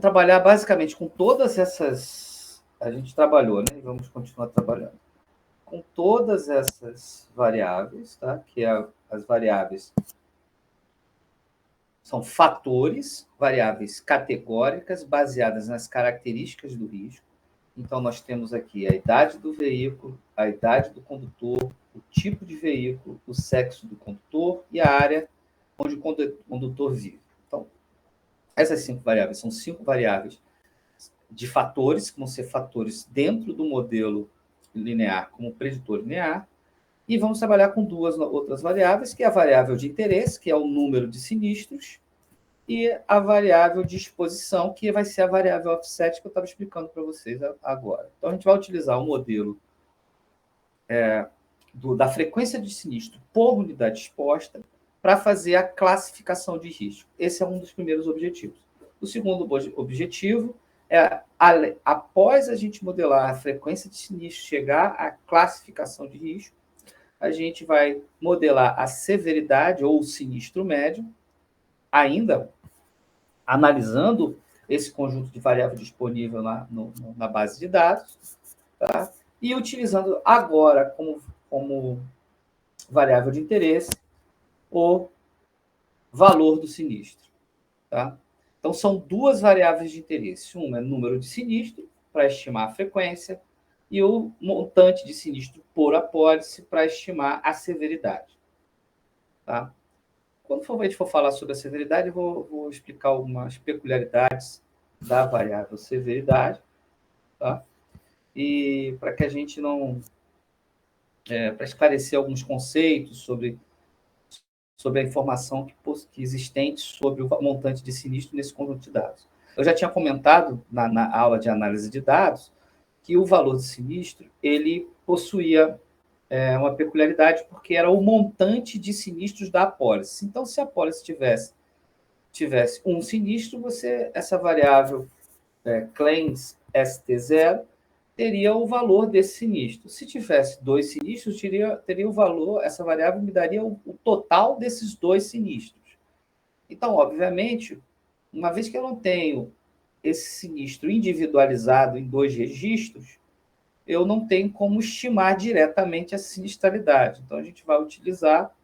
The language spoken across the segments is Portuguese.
trabalhar basicamente com todas essas... A gente trabalhou, né? E vamos continuar trabalhando. Com todas essas variáveis, tá? Que as variáveis são fatores, variáveis categóricas, baseadas nas características do risco. Então, nós temos aqui a idade do veículo, a idade do condutor, o tipo de veículo, o sexo do condutor e a área onde o condutor vive. Então, essas 5 variáveis são 5 variáveis de fatores, que vão ser fatores dentro do modelo linear como preditor linear, e vamos trabalhar com 2 outras variáveis, que é a variável de interesse, que é o número de sinistros, e a variável de exposição, que vai ser a variável offset que eu estava explicando para vocês agora. Então, a gente vai utilizar o modelo da frequência de sinistro por unidade exposta para fazer a classificação de risco. Esse é um dos primeiros objetivos. O segundo objetivo é, após a gente modelar a frequência de sinistro, chegar à classificação de risco, a gente vai modelar a severidade ou o sinistro médio, ainda analisando esse conjunto de variáveis disponível na base de dados, tá? E utilizando agora como variável de interesse o valor do sinistro. Tá? Então, são 2 variáveis de interesse. Uma é o número de sinistro, para estimar a frequência, e o montante de sinistro por apólice, para estimar a severidade. Tá? Quando a gente for falar sobre a severidade, eu vou explicar algumas peculiaridades da variável severidade, tá? E para que a gente não... para esclarecer alguns conceitos sobre a informação que existente sobre o montante de sinistro nesse conjunto de dados. Eu já tinha comentado na aula de análise de dados que o valor de sinistro ele possuía uma peculiaridade, porque era o montante de sinistros da apólice. Então, se a apólice tivesse um sinistro, essa variável claims ST0 teria o valor desse sinistro. Se tivesse 2 sinistros, teria o valor, essa variável me daria o total desses 2 sinistros. Então, obviamente, uma vez que eu não tenho esse sinistro individualizado em 2 registros, eu não tenho como estimar diretamente a sinistralidade. Então, a gente vai utilizar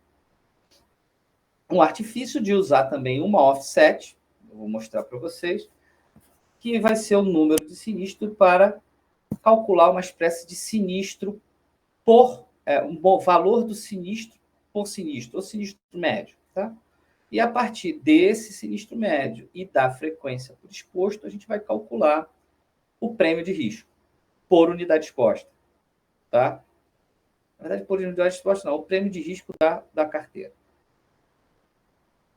um artifício de usar também uma offset, eu vou mostrar para vocês, que vai ser o número de sinistro para calcular uma espécie de sinistro um valor do sinistro por sinistro, ou sinistro médio. Tá? E a partir desse sinistro médio e da frequência por exposto, a gente vai calcular o prêmio de risco por unidade exposta. Tá? Na verdade, por unidade exposta não, o prêmio de risco da carteira.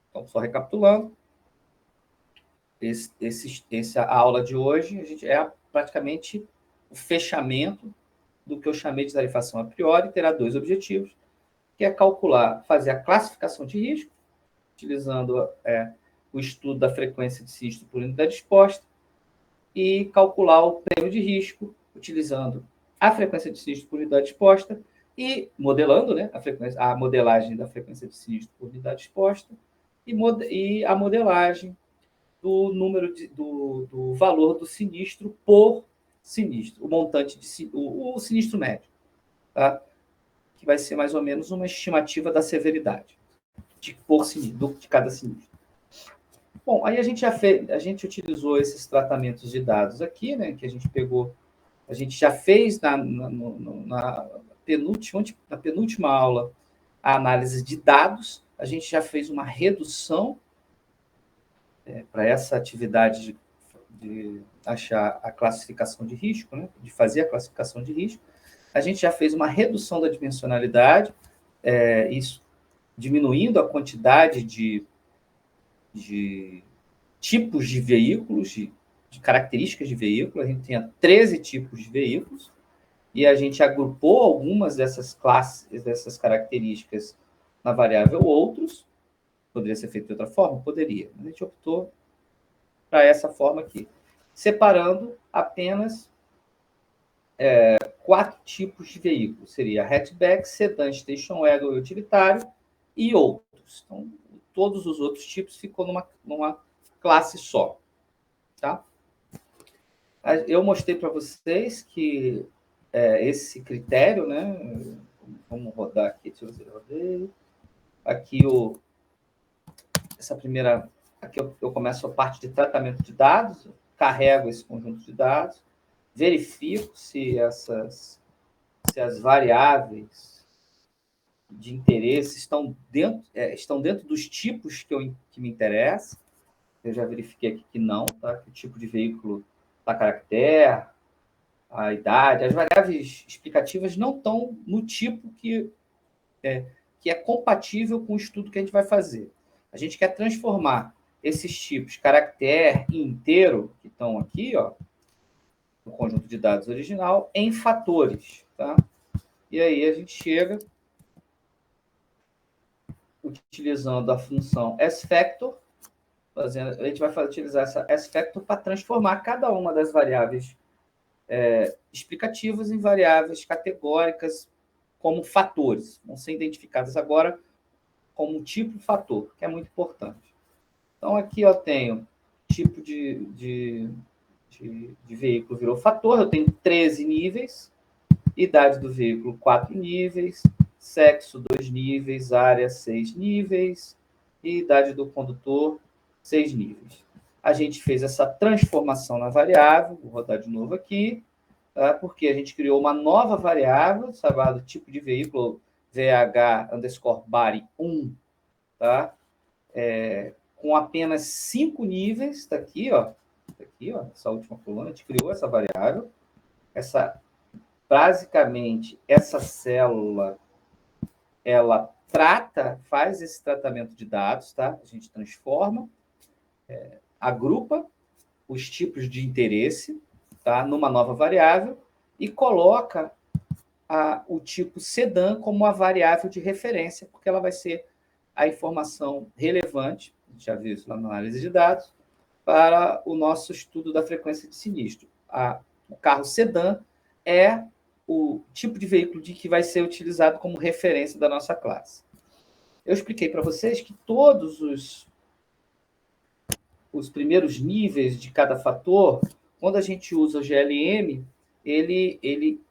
Então, só recapitulando, essa aula de hoje a gente praticamente o fechamento do que eu chamei de tarifação a priori, terá 2 objetivos, que é fazer a classificação de risco, utilizando o estudo da frequência de sinistro por unidade exposta, e calcular o prêmio de risco, utilizando a frequência de sinistro por unidade exposta e modelando, né, a modelagem da frequência de sinistro por unidade exposta e a modelagem do número do valor do sinistro por sinistro, o montante o sinistro médio, tá? Que vai ser mais ou menos uma estimativa da severidade por sinistro, de cada sinistro. Bom, aí a gente utilizou esses tratamentos de dados aqui, né, que a gente já fez na penúltima aula a análise de dados, a gente já fez uma redução para essa atividade de achar a classificação de risco, né, de fazer a classificação de risco. A gente já fez uma redução da dimensionalidade, isso diminuindo a quantidade de tipos de veículos, de características de veículo. A gente tinha 13 tipos de veículos, e a gente agrupou algumas dessas classes, dessas características na variável outros. Poderia ser feito de outra forma? Poderia. A gente optou para essa forma aqui, separando apenas 4 tipos de veículos. Seria hatchback, sedã, station wagon e utilitário, e outros. Então, todos os outros tipos ficou numa classe só. Tá? Eu mostrei para vocês que esse critério, né? Vamos rodar aqui, deixa eu ver se eu rodei. Aqui essa primeira, aqui eu começo a parte de tratamento de dados, carrego esse conjunto de dados, verifico se as variáveis de interesse estão dentro dos tipos que me interessam. Eu já verifiquei aqui que não, tá? Que o tipo de veículo da caractere, a idade, as variáveis explicativas não estão no tipo que é compatível com o estudo que a gente vai fazer. A gente quer transformar esses tipos, caractere e inteiro, que estão aqui, ó, no conjunto de dados original, em fatores. Tá? E aí a gente chega utilizando a função sFactor, a gente vai utilizar essa sFactor para transformar cada uma das variáveis explicativas em variáveis categóricas como fatores. Vão ser identificadas agora como tipo fator, que é muito importante. Então, aqui eu tenho tipo de veículo virou fator, eu tenho 13 níveis, idade do veículo 4 níveis, sexo 2 níveis, área 6 níveis e idade do condutor 6 níveis. A gente fez essa transformação na variável, vou rodar de novo aqui, tá? Porque a gente criou uma nova variável, chamada tipo de veículo VH_body1, tá? Com apenas 5 níveis, está aqui, ó, essa última coluna, a gente criou essa variável. Basicamente, essa célula, ela faz esse tratamento de dados, tá? A gente transforma, agrupa os tipos de interesse, tá? Numa nova variável e coloca o tipo sedan como uma variável de referência, porque ela vai ser a informação relevante, a gente já viu isso lá na análise de dados, para o nosso estudo da frequência de sinistro. O carro sedã é o tipo de veículo que vai ser utilizado como referência da nossa classe. Eu expliquei para vocês que todos os primeiros níveis de cada fator, quando a gente usa o GLM, ele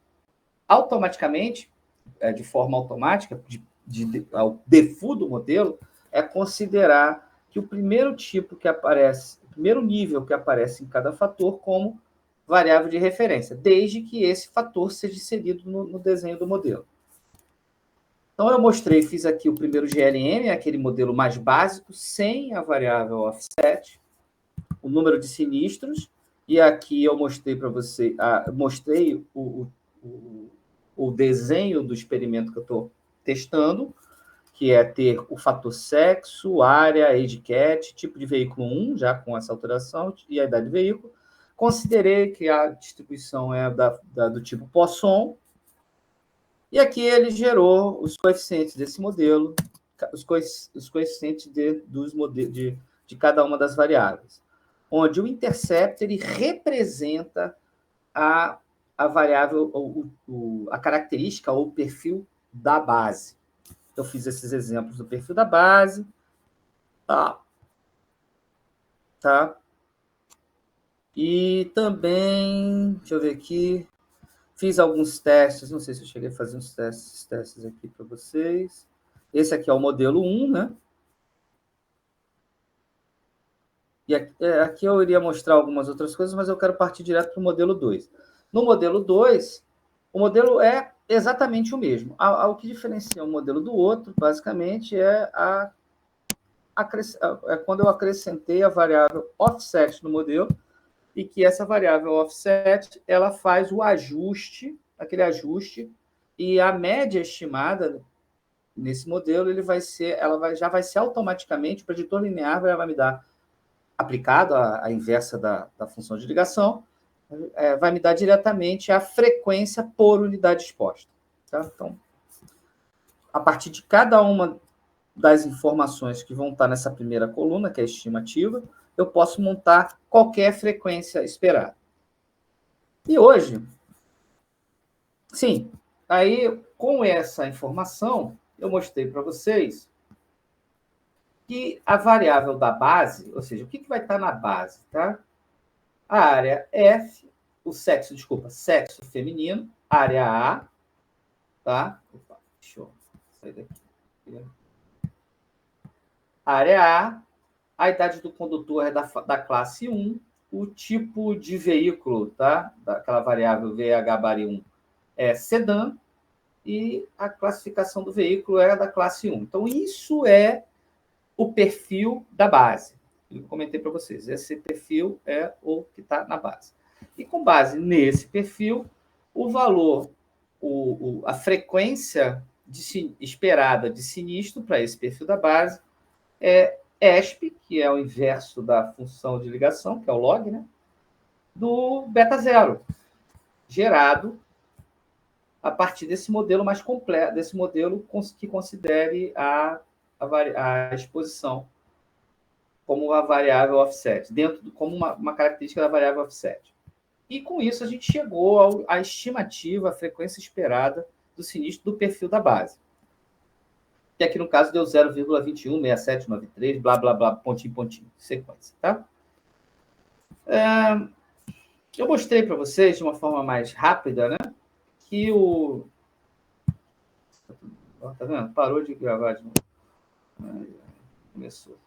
automaticamente, de forma automática, ao default do modelo, é considerar que o primeiro tipo que aparece, o primeiro nível que aparece em cada fator como variável de referência, desde que esse fator seja inserido no desenho do modelo. Então, eu fiz aqui o primeiro GLM, aquele modelo mais básico, sem a variável offset, o número de sinistros, e aqui eu mostrei para você, mostrei o desenho do experimento que eu estou testando, que é ter o fator sexo, área, age cat, tipo de veículo 1, já com essa alteração, e a idade do veículo. Considerei que a distribuição é do tipo Poisson, e aqui ele gerou os coeficientes desse modelo, os coeficientes de cada uma das variáveis, onde o intercept ele representa a variável, a característica ou o perfil da base. Eu fiz esses exemplos do perfil da base. Tá? E também, deixa eu ver aqui, fiz alguns testes, não sei se eu cheguei a fazer uns testes aqui para vocês. Esse aqui é o modelo 1, né? E aqui eu iria mostrar algumas outras coisas, mas eu quero partir direto para o modelo 2. No modelo 2, o modelo é exatamente o mesmo. O que diferencia um modelo do outro, basicamente, é quando eu acrescentei a variável offset no modelo, e que essa variável offset ela faz o ajuste, e a média estimada nesse modelo já vai ser automaticamente, o preditor linear vai me dar, aplicado a inversa da função de ligação, vai me dar diretamente a frequência por unidade exposta. Tá? Então, a partir de cada uma das informações que vão estar nessa primeira coluna, que é a estimativa, eu posso montar qualquer frequência esperada. E hoje, sim, aí com essa informação, eu mostrei para vocês que a variável da base, ou seja, o que vai estar na base, tá? A área F, sexo feminino, área A, tá? Opa, deixa eu sair daqui. Área a idade do condutor é da classe 1, o tipo de veículo, tá? Daquela variável VH-1 é sedã, e a classificação do veículo é da classe 1. Então, isso é o perfil da base. Eu comentei para vocês, esse perfil é o que está na base. E com base nesse perfil, o valor, a frequência esperada de sinistro para esse perfil da base é ESP, que é o inverso da função de ligação, que é o log, né? Do beta zero, gerado a partir desse modelo mais completo, desse modelo que considere a exposição como uma variável offset, como uma característica da variável offset. E com isso a gente chegou à estimativa, à frequência esperada do sinistro do perfil da base. Que aqui no caso deu 0,216793, blá, blá, blá, pontinho, pontinho, sequência, tá? Eu mostrei para vocês de uma forma mais rápida, né? Que o... Tá vendo? Parou de gravar de novo. Começou.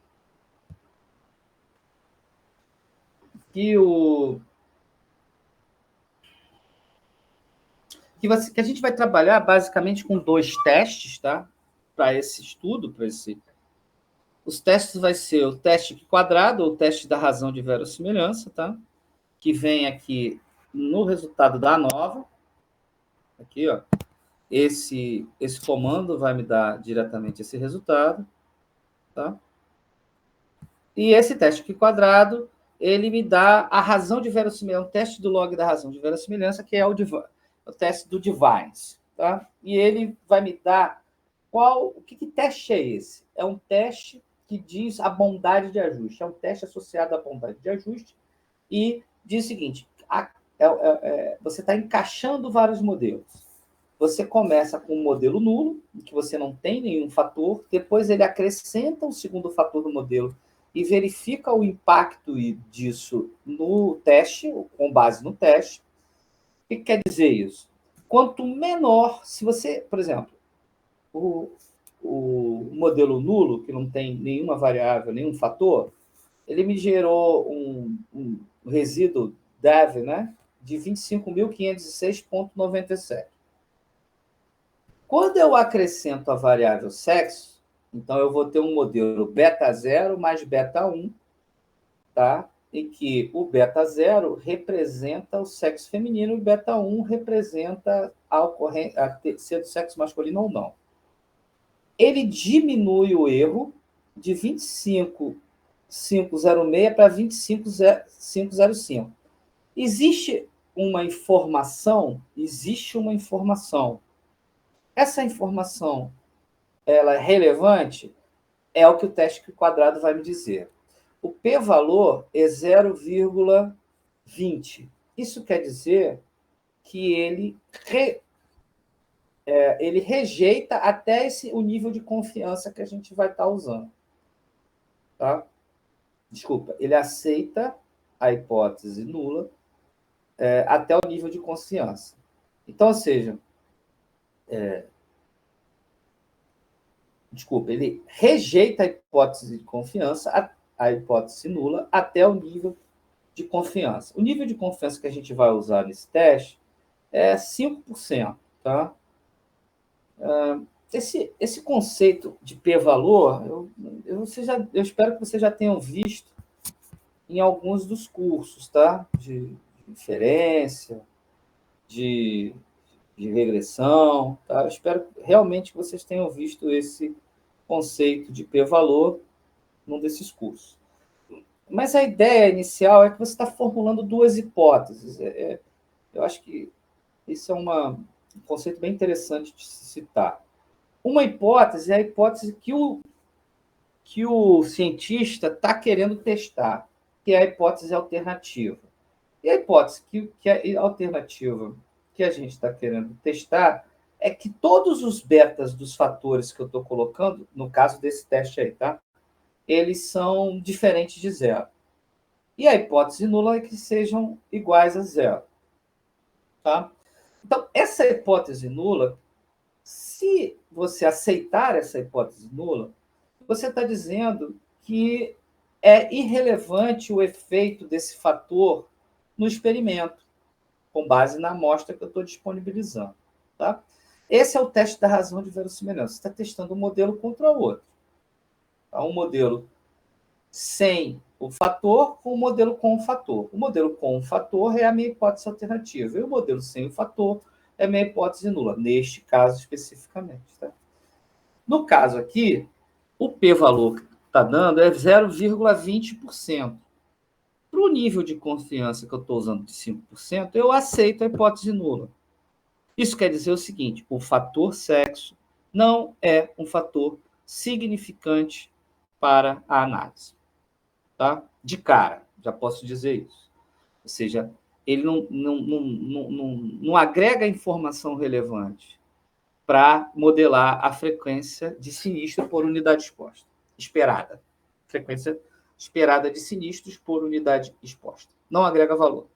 Que a gente vai trabalhar basicamente com 2 testes, tá? Para esse estudo, os testes vai ser o teste quadrado, ou o teste da razão de verossimilhança, tá? Que vem aqui no resultado da ANOVA. Aqui, ó. Esse comando vai me dar diretamente esse resultado, tá? E esse teste quadrado, ele me dá a razão de verossimilhança, o teste do log da razão de verossimilhança, que é o teste do Divines, tá? E ele vai me dar que teste é esse? É um teste que diz a bondade de ajuste, é um teste associado à bondade de ajuste e diz o seguinte, você está encaixando vários modelos. Você começa com um modelo nulo, em que você não tem nenhum fator, depois ele acrescenta um segundo fator do modelo e verifica o impacto disso no teste, com base no teste. O que quer dizer isso? Quanto menor, se você, por exemplo, o modelo nulo, que não tem nenhuma variável, nenhum fator, ele me gerou um resíduo DEV, né, de 25.506,97. Quando eu acrescento a variável sexo, então eu vou ter um modelo beta 0 mais beta 1, tá? Em que o beta 0 representa o sexo feminino e o beta 1 representa ser do sexo masculino ou não. Ele diminui o erro de 25.506 para 25.505. Existe uma informação. Essa informação, ela é relevante? É o que o teste quadrado vai me dizer. O p-valor é 0,20. Isso quer dizer que ele rejeita até o nível de confiança que a gente vai estar usando. Tá? Desculpa, ele aceita a hipótese nula até o nível de confiança. Então, ou seja, ele rejeita a hipótese de confiança, a hipótese nula, até o nível de confiança. O nível de confiança que a gente vai usar nesse teste é 5%. Tá? Esse conceito de p-valor, eu espero que vocês já tenham visto em alguns dos cursos, tá? De inferência, de regressão. Tá? Eu espero realmente que vocês tenham visto esse conceito de p-valor num desses cursos. Mas a ideia inicial é que você está formulando 2 hipóteses. Eu acho que isso é um conceito bem interessante de se citar. Uma hipótese é a hipótese que o cientista está querendo testar, que é a hipótese alternativa. E a hipótese que a alternativa que a gente está querendo testar é que todos os betas dos fatores que eu estou colocando, no caso desse teste aí, tá? Eles são diferentes de zero. E a hipótese nula é que sejam iguais a zero. Tá? Então, essa hipótese nula, se você aceitar essa hipótese nula, você está dizendo que é irrelevante o efeito desse fator no experimento, com base na amostra que eu estou disponibilizando. Tá? Esse é o teste da razão de verossimilhança. Você está testando um modelo contra o outro. Tá? Um modelo sem o fator com o modelo com o fator. O modelo com o fator é a minha hipótese alternativa. E o modelo sem o fator é a minha hipótese nula, neste caso especificamente. Tá? No caso aqui, o p-valor que está dando é 0,20%. Para o nível de confiança que eu estou usando de 5%, eu aceito a hipótese nula. Isso quer dizer o seguinte: o fator sexo não é um fator significante para a análise. Tá? De cara, já posso dizer isso. Ou seja, ele não agrega informação relevante para modelar a frequência de sinistro por unidade exposta, esperada. Frequência esperada de sinistros por unidade exposta. Não agrega valor.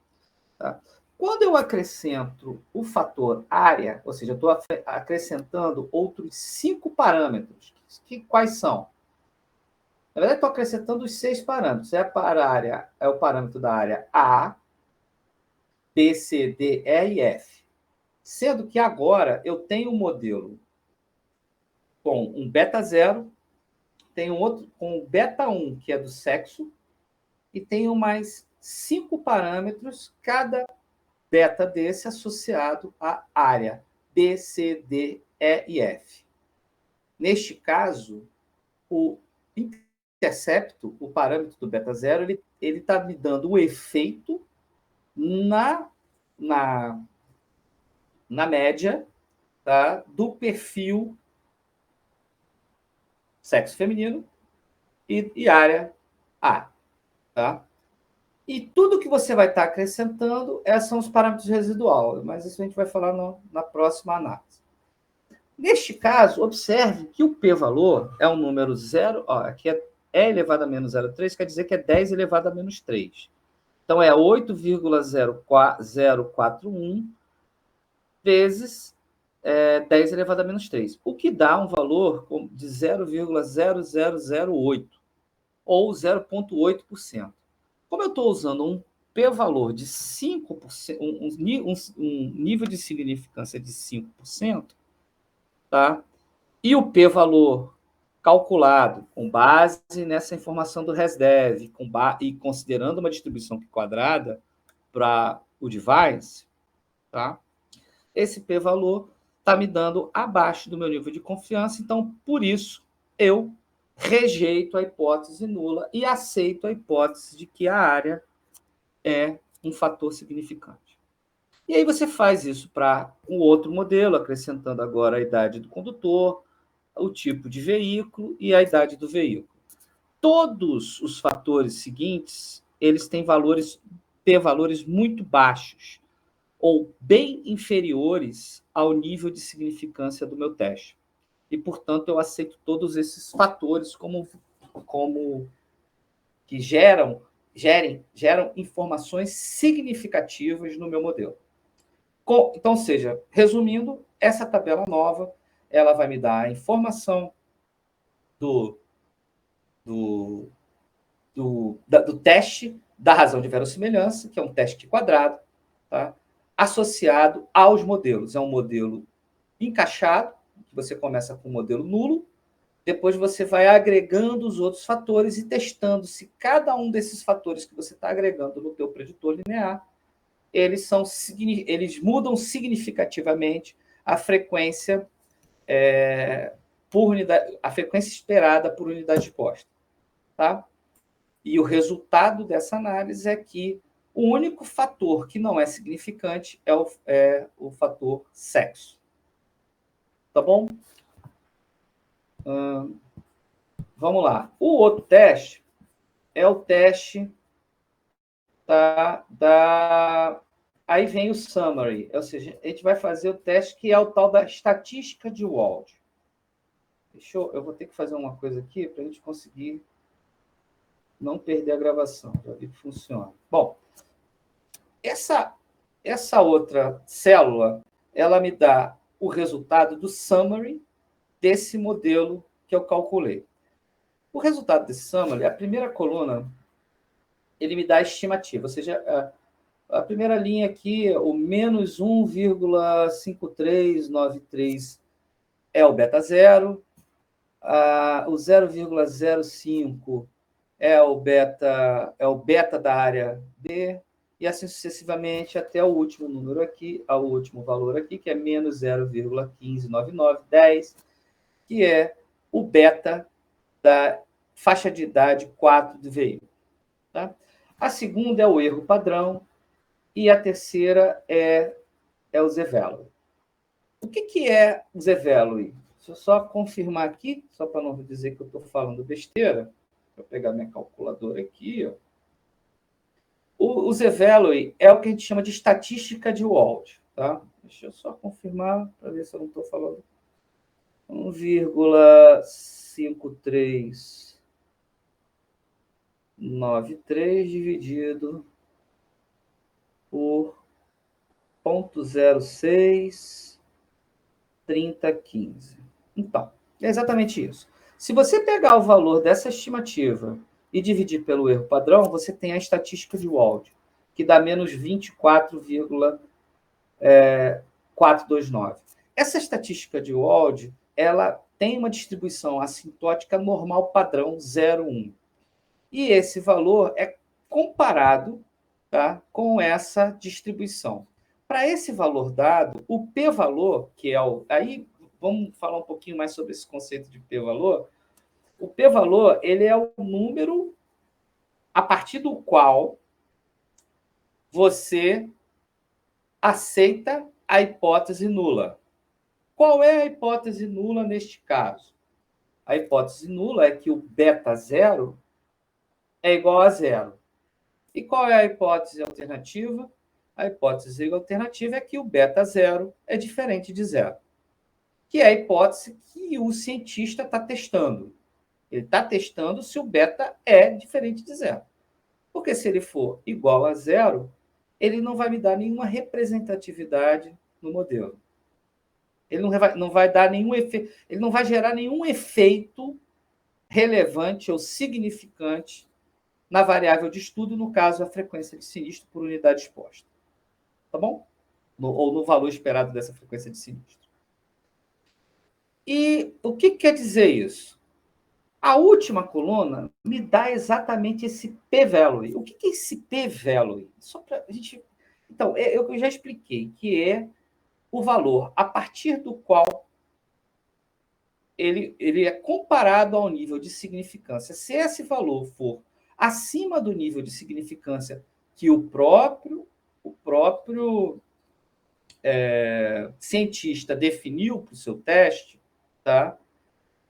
Tá? Quando eu acrescento o fator área, ou seja, eu estou acrescentando outros 5 parâmetros, quais são? Na verdade, estou acrescentando os 6 parâmetros. É o parâmetro da área A, B, C, D, E e F. Sendo que agora eu tenho um modelo com um beta 0, tenho outro com um beta 1, que é do sexo, e tenho mais 5 parâmetros, cada beta desse associado à área B, C, D, E e F. Neste caso, o intercepto, o parâmetro do beta 0, ele está me dando o efeito na média, tá, do perfil sexo feminino e área A. Tá? E tudo que você vai estar acrescentando são os parâmetros residuais, mas isso a gente vai falar na próxima análise. Neste caso, observe que o p-valor é um número 0, aqui é elevado a menos 0,3, quer dizer que é 10 elevado a menos 3. Então, é 8,041 vezes 10 elevado a menos 3, o que dá um valor de 0,0008, ou 0,8%. Como eu estou usando um p-valor de 5%, um nível de significância de 5%, tá? E o p-valor calculado com base nessa informação do ResDev e considerando uma distribuição quadrada para o device, tá? Esse p-valor está me dando abaixo do meu nível de confiança, então, por isso, eu rejeito a hipótese nula e aceito a hipótese de que a área é um fator significante. E aí você faz isso para um outro modelo, acrescentando agora a idade do condutor, o tipo de veículo e a idade do veículo. Todos os fatores seguintes, eles têm p-valores muito baixos, ou bem inferiores ao nível de significância do meu teste. E, portanto, eu aceito todos esses fatores como que geram informações significativas no meu modelo. Então, ou seja, resumindo, essa tabela nova, ela vai me dar a informação do teste da razão de verossimilhança, que é um teste quadrado, tá? Associado aos modelos. É um modelo encaixado, que você começa com um modelo nulo, depois você vai agregando os outros fatores e testando se cada um desses fatores que você está agregando no teu preditor linear, eles mudam significativamente a frequência por unidade, a frequência esperada por unidade exposta. Tá? E o resultado dessa análise é que o único fator que não é significante é o fator sexo. Tá bom? Vamos lá. O outro teste é o teste Aí vem o summary, ou seja, a gente vai fazer o teste que é o tal da estatística de Wald. Eu vou ter que fazer uma coisa aqui para a gente conseguir não perder a gravação. Já vi que funciona. Bom, essa outra célula, ela me dá o resultado do summary desse modelo que eu calculei. O resultado desse summary, a primeira coluna, ele me dá a estimativa, ou seja, a primeira linha aqui, o menos 1,5393 é o beta zero, o 0,05 é o beta da área B, e assim sucessivamente até o último número aqui, ao último valor aqui, que é menos 0,159910, que é o beta da faixa de idade 4 do veículo. Tá? A segunda é o erro padrão, e a terceira é o Z-Value. O que é o Z-Value? Deixa eu só confirmar aqui, só para não dizer que eu estou falando besteira. Vou pegar minha calculadora aqui. Ó. O Z-Value é o que a gente chama de estatística de Wald. Tá? Deixa eu só confirmar para ver se eu não estou falando. 1,5393 dividido por 0,06 3015. Então, é exatamente isso. Se você pegar o valor dessa estimativa e dividir pelo erro padrão, você tem a estatística de Wald, que dá menos 24,429. Essa estatística de Wald, ela tem uma distribuição assintótica normal padrão 0,1. E esse valor é comparado, tá, com essa distribuição. Para esse valor dado, o p-valor, que é o... Aí vamos falar um pouquinho mais sobre esse conceito de p-valor. O p-valor, ele é o número a partir do qual você aceita a hipótese nula. Qual é a hipótese nula neste caso? A hipótese nula é que o beta zero é igual a zero. E qual é a hipótese alternativa? A hipótese alternativa é que o beta zero é diferente de zero, que é a hipótese que o cientista está testando. Ele está testando se o beta é diferente de zero. Porque se ele for igual a zero, ele não vai me dar nenhuma representatividade no modelo. Ele não vai dar nenhum efeito, ele não vai gerar nenhum efeito relevante ou significante na variável de estudo, no caso, a frequência de sinistro por unidade exposta. Tá bom? Ou no valor esperado dessa frequência de sinistro. E o que quer dizer isso? A última coluna me dá exatamente esse p-value. O que é esse p-value? Só para a gente... Então, eu já expliquei que é o valor a partir do qual ele é comparado ao nível de significância. Se esse valor for acima do nível de significância que o próprio cientista definiu para o seu teste, tá?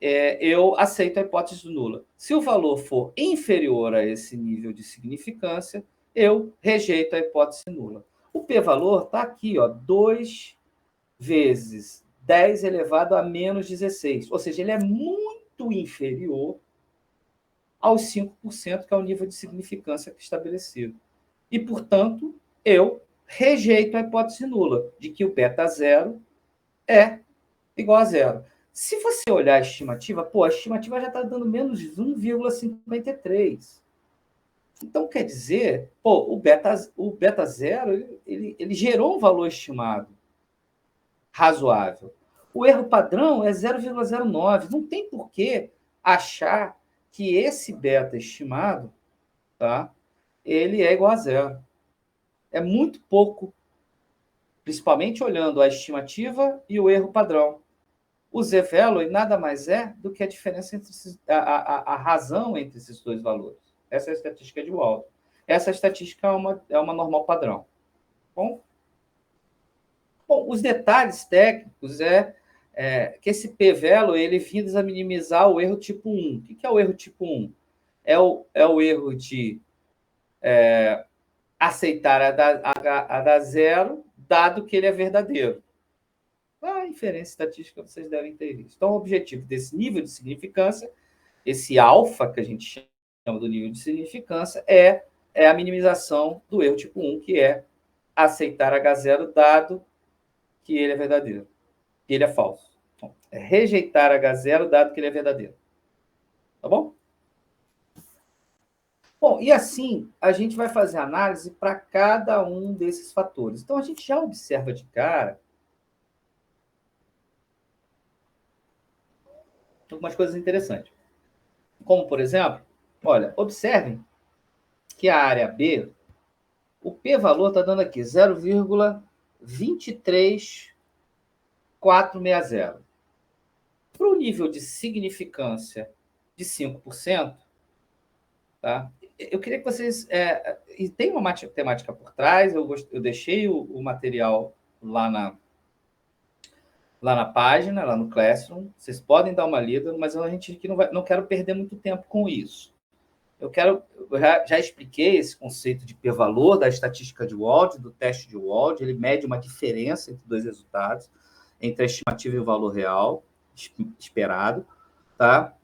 Eu aceito a hipótese nula. Se o valor for inferior a esse nível de significância, eu rejeito a hipótese nula. O p-valor está aqui, ó, 2 vezes 10 elevado a menos 16. Ou seja, ele é muito inferior aos 5%, que é o nível de significância estabelecido. E, portanto, eu rejeito a hipótese nula, de que o beta zero é igual a zero. Se você olhar a estimativa, a estimativa já está dando menos 1,53. Então, quer dizer, o beta zero, ele gerou um valor estimado razoável. O erro padrão é 0,09. Não tem por que achar que esse beta estimado, tá, ele é igual a zero. É muito pouco, principalmente olhando a estimativa e o erro padrão. O Z-value nada mais é do que a diferença entre a razão entre esses dois valores. Essa é a estatística de Wald. Essa estatística é uma normal padrão. Bom, os detalhes técnicos que esse p-value ele visa minimizar o erro tipo 1. O que é o erro tipo 1? É o erro de aceitar a da zero, dado que ele é verdadeiro. A inferência estatística vocês devem ter visto. Então, o objetivo desse nível de significância, esse alfa que a gente chama, do nível de significância é a minimização do erro tipo 1, que é aceitar H0 dado que ele é verdadeiro, que ele é falso. Então, é rejeitar H0 dado que ele é verdadeiro. Tá bom? Bom, e assim a gente vai fazer análise para cada um desses fatores. Então a gente já observa de cara algumas coisas interessantes. Como, por exemplo, olha, observem que a área B, o p-valor está dando aqui 0,23460. Para o nível de significância de 5%, tá? Eu queria que vocês... e tem uma matemática por trás, eu deixei o material lá na página, lá no Classroom. Vocês podem dar uma lida, mas a gente aqui não quero perder muito tempo com isso. Eu já expliquei esse conceito de p-valor da estatística de Wald, do teste de Wald. Ele mede uma diferença entre dois resultados, entre a estimativa e o valor real esperado, tá?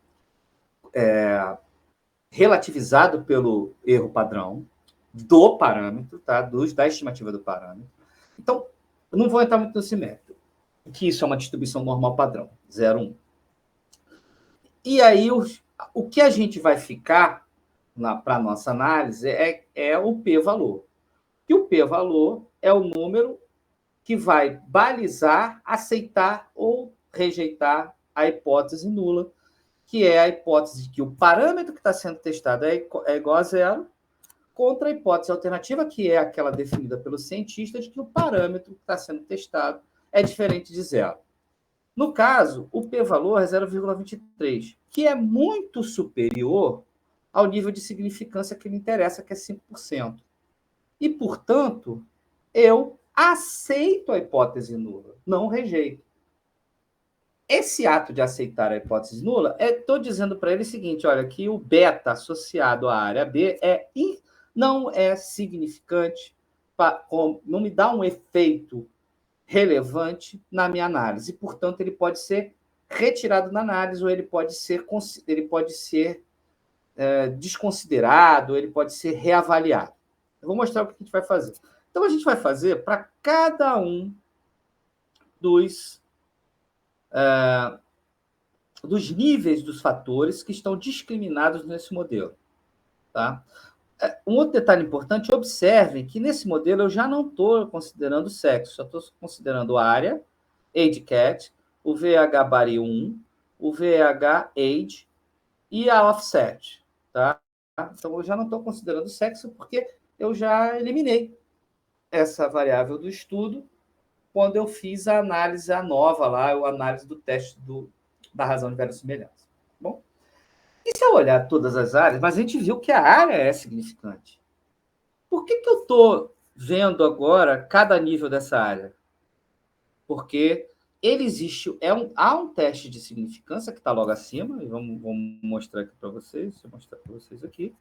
Relativizado pelo erro padrão do parâmetro, tá? Da estimativa do parâmetro. Então, eu não vou entrar muito nesse método, que isso é uma distribuição normal padrão, 0, 1. E aí, o que a gente vai ficar para a nossa análise é o p-valor. E o p-valor é o número que vai balizar, aceitar ou rejeitar a hipótese nula, que é a hipótese de que o parâmetro que está sendo testado é igual a 0, contra a hipótese alternativa, que é aquela definida pelo cientista, de que o parâmetro que está sendo testado é diferente de 0. No caso, o p-valor é 0,23, que é muito superior ao nível de significância que me interessa, que é 5%. E, portanto, eu aceito a hipótese nula, não rejeito. Esse ato de aceitar a hipótese nula, estou dizendo para ele o seguinte, olha, que o beta associado à área B não é significante, não me dá um efeito relevante na minha análise. Portanto, ele pode ser retirado da análise ou ele pode ser desconsiderado, ele pode ser reavaliado. Eu vou mostrar o que a gente vai fazer. Então, a gente vai fazer para cada um dos níveis dos fatores que estão discriminados nesse modelo. Tá? Um outro detalhe importante, observem que nesse modelo eu já não estou considerando sexo, só estou considerando área, age cat, o VH bari 1, o VH age e a offset. Tá? Então, eu já não estou considerando sexo porque eu já eliminei essa variável do estudo quando eu fiz a análise nova lá, a análise do teste da razão de verossimilhança. Bom, e se eu olhar todas as áreas, mas a gente viu que a área é significante. Por que eu estou vendo agora cada nível dessa área? Porque ele existe, há um teste de significância que está logo acima, e vamos mostrar aqui para vocês, deixa eu mostrar para vocês aqui,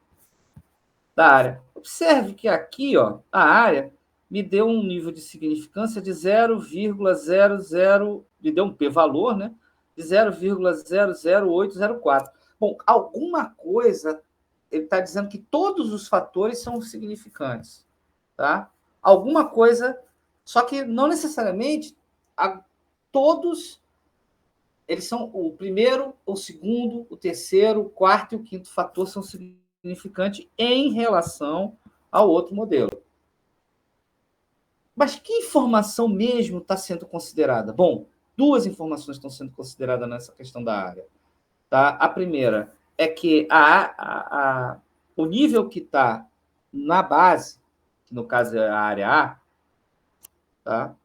da área. Observe que aqui, ó, a área me deu um nível de significância de 0,00, me deu um p-valor, né, de 0,00804. Bom, alguma coisa, ele está dizendo que todos os fatores são significantes, tá? Alguma coisa, só que não necessariamente todos, eles são o primeiro, o segundo, o terceiro, o quarto e o quinto fator são significantes em relação ao outro modelo. Mas que informação mesmo está sendo considerada? Bom, duas informações estão sendo consideradas nessa questão da área. Tá? A primeira é que o nível que está na base, que no caso é a área A, tá?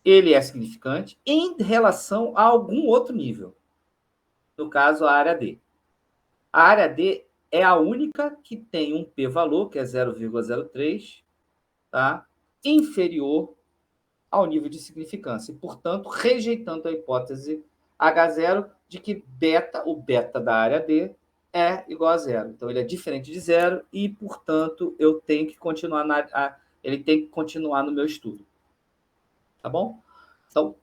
Ele é significante em relação a algum outro nível. No caso, a área D. A área D é a única que tem um p-valor, que é 0,03, tá? Inferior ao nível de significância, e, portanto, rejeitando a hipótese H0 de que o beta da área D é igual a 0. Então, ele é diferente de 0 e, portanto, eu tenho que continuar ele tem que continuar no meu estudo. Tá bom? Então,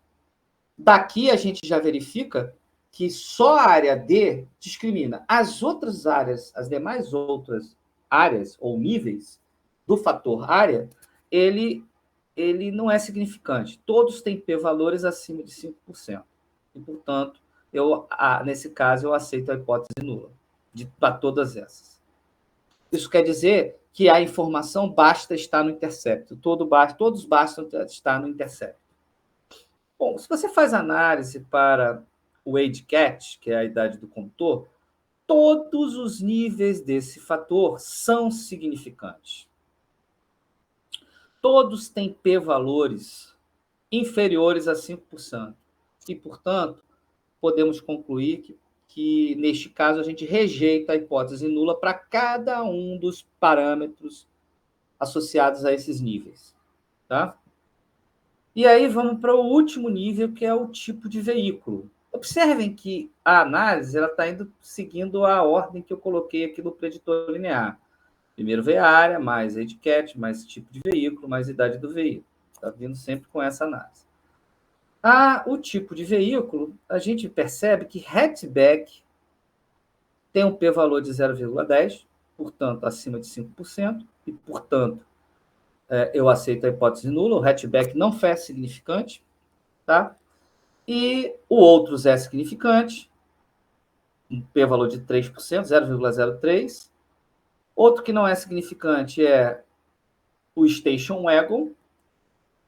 daqui a gente já verifica que só a área D discrimina. As outras áreas, as demais outras áreas ou níveis do fator área, ele não é significante. Todos têm p-valores acima de 5%. E, portanto, nesse caso, eu aceito a hipótese nula para todas essas. Isso quer dizer que a informação basta estar no intercepto. Todos bastam estar no intercepto. Bom, se você faz análise para o age cat, que é a idade do condutor, todos os níveis desse fator são significantes. Todos têm p-valores inferiores a 5%. E, portanto, podemos concluir que, neste caso, a gente rejeita a hipótese nula para cada um dos parâmetros associados a esses níveis. Tá? E aí vamos para o último nível, que é o tipo de veículo. Observem que a análise está seguindo a ordem que eu coloquei aqui no preditor linear. Primeiro veio a área, mais age cat, mais tipo de veículo, mais idade do veículo. Está vindo sempre com essa análise. O tipo de veículo, a gente percebe que hatchback tem um p-valor de 0,10, portanto, acima de 5%, e, portanto, eu aceito a hipótese nula, o hatchback não é significante, tá? E o outros é significante, um p-valor de 3%, 0,03. Outro que não é significante é o station wagon,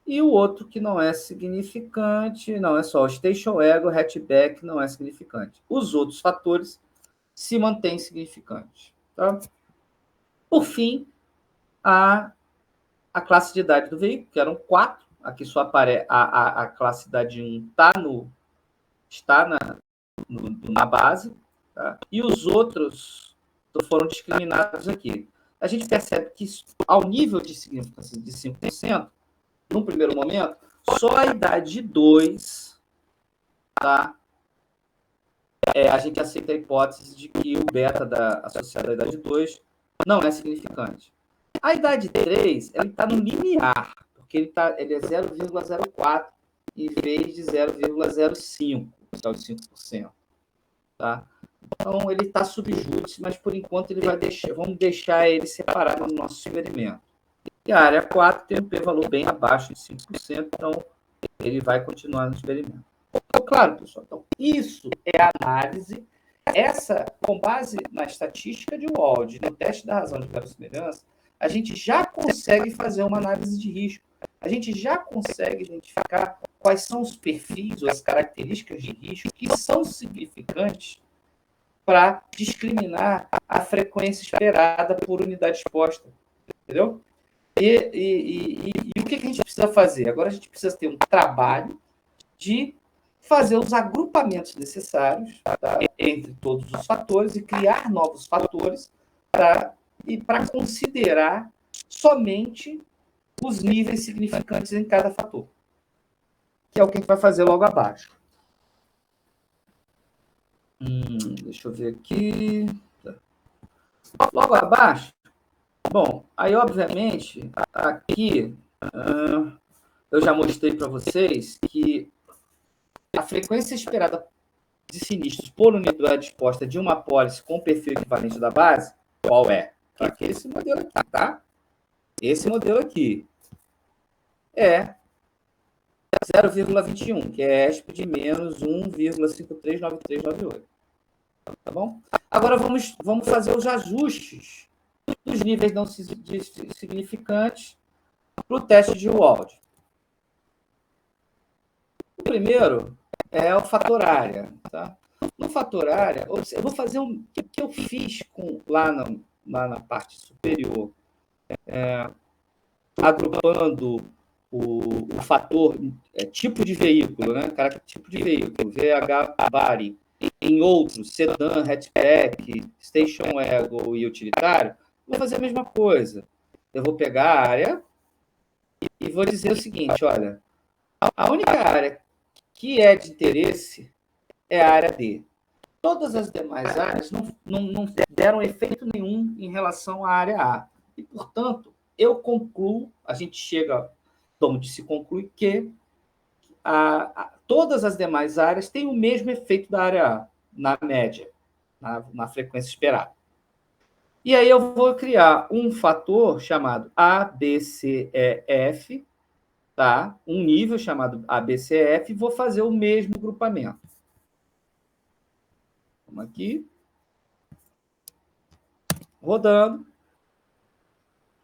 e o outro que não é significante, não é só o station wagon, hatchback não é significante. Os outros fatores se mantêm significantes. Tá? Por fim, a classe de idade do veículo, que eram 4. Aqui só aparece a classe de idade 1 está na base, tá? E os outros foram discriminados aqui. A gente percebe que, ao nível de significância de 5%, no primeiro momento, só a idade 2, tá? A gente aceita a hipótese de que o beta associado à idade 2 não é significante. A idade 3, ele está no limiar, porque ele é 0,04 em vez de 0,05, que é os 5%. Tá? Então, ele está subjúdice, mas, por enquanto, vamos deixar ele separado no nosso experimento. E a área 4 tem um p-valor bem abaixo de 5%, então ele vai continuar no experimento. Então, claro, pessoal, então, isso é a análise. Com base na estatística de Wald, no teste da razão de verossimilhança, a gente já consegue fazer uma análise de risco. A gente já consegue identificar quais são os perfis ou as características de risco que são significantes para discriminar a frequência esperada por unidade exposta. Entendeu? E o que a gente precisa fazer? Agora a gente precisa ter um trabalho de fazer os agrupamentos necessários, tá, entre todos os fatores e criar novos fatores para considerar somente os níveis significantes em cada fator, que é o que a gente vai fazer logo abaixo. Deixa eu ver aqui. Logo abaixo, bom, aí obviamente aqui eu já mostrei para vocês que a frequência esperada de sinistros por unidade exposta de uma apólice com perfil equivalente da base, qual é? Aqui, esse modelo aqui, tá? Esse modelo aqui é 0,21, que é ESP de menos 1,539398. Tá bom? Agora vamos fazer os ajustes dos níveis não significantes para o teste de Wald. O primeiro é o fator área. Tá? No fator área, eu vou fazer o que eu fiz lá na parte superior, agrupando o fator tipo de veículo, né? Tipo de veículo, VH body, em outros, sedã, hatchback, station wagon e utilitário, vou fazer a mesma coisa. Eu vou pegar a área e vou dizer o seguinte, olha, a única área que é de interesse é a área D. Todas as demais áreas não deram efeito nenhum em relação à área A. E, portanto, eu concluo, a gente chega, como se conclui, que todas as demais áreas têm o mesmo efeito da área A, na média, na frequência esperada. E aí eu vou criar um fator chamado ABCEF, tá? Um nível chamado ABCF, e vou fazer o mesmo grupamento. Vamos aqui. Rodando.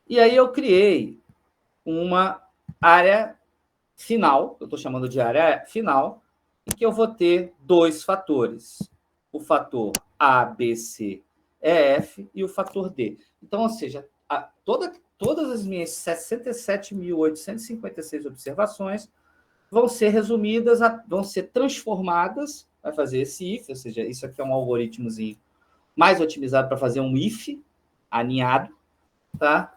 E aí eu criei uma área final, eu estou chamando de área final, em que eu vou ter dois fatores. O fator A, B, C, E, F e o fator D. Então, ou seja, todas as minhas 67.856 observações vão ser resumidas, vão ser transformadas, vai fazer esse if, ou seja, isso aqui é um algoritmozinho mais otimizado para fazer um if aninhado, tá?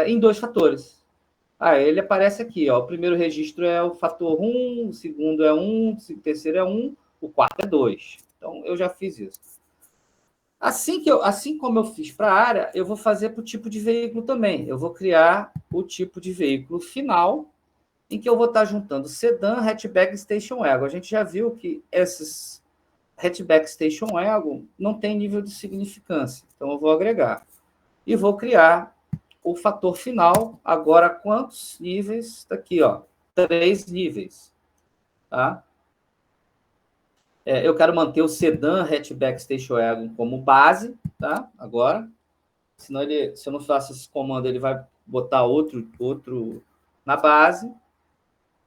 Em dois fatores. Ele aparece aqui, ó. O primeiro registro é o fator 1, o segundo é 1, o terceiro é 1, o quarto é 2. Então, eu já fiz isso. Assim como eu fiz para a área, eu vou fazer para o tipo de veículo também. Eu vou criar o tipo de veículo final, em que eu vou estar juntando sedã, hatchback e station wagon. A gente já viu que esses hatchback station wagon não tem nível de significância. Então, eu vou agregar. E vou criar o fator final. Agora, quantos níveis? Está aqui, ó. 3 níveis. Tá? Eu quero manter o sedã, hatchback, station wagon como base, tá? Agora, senão se eu não faço esse comando, ele vai botar outro na base.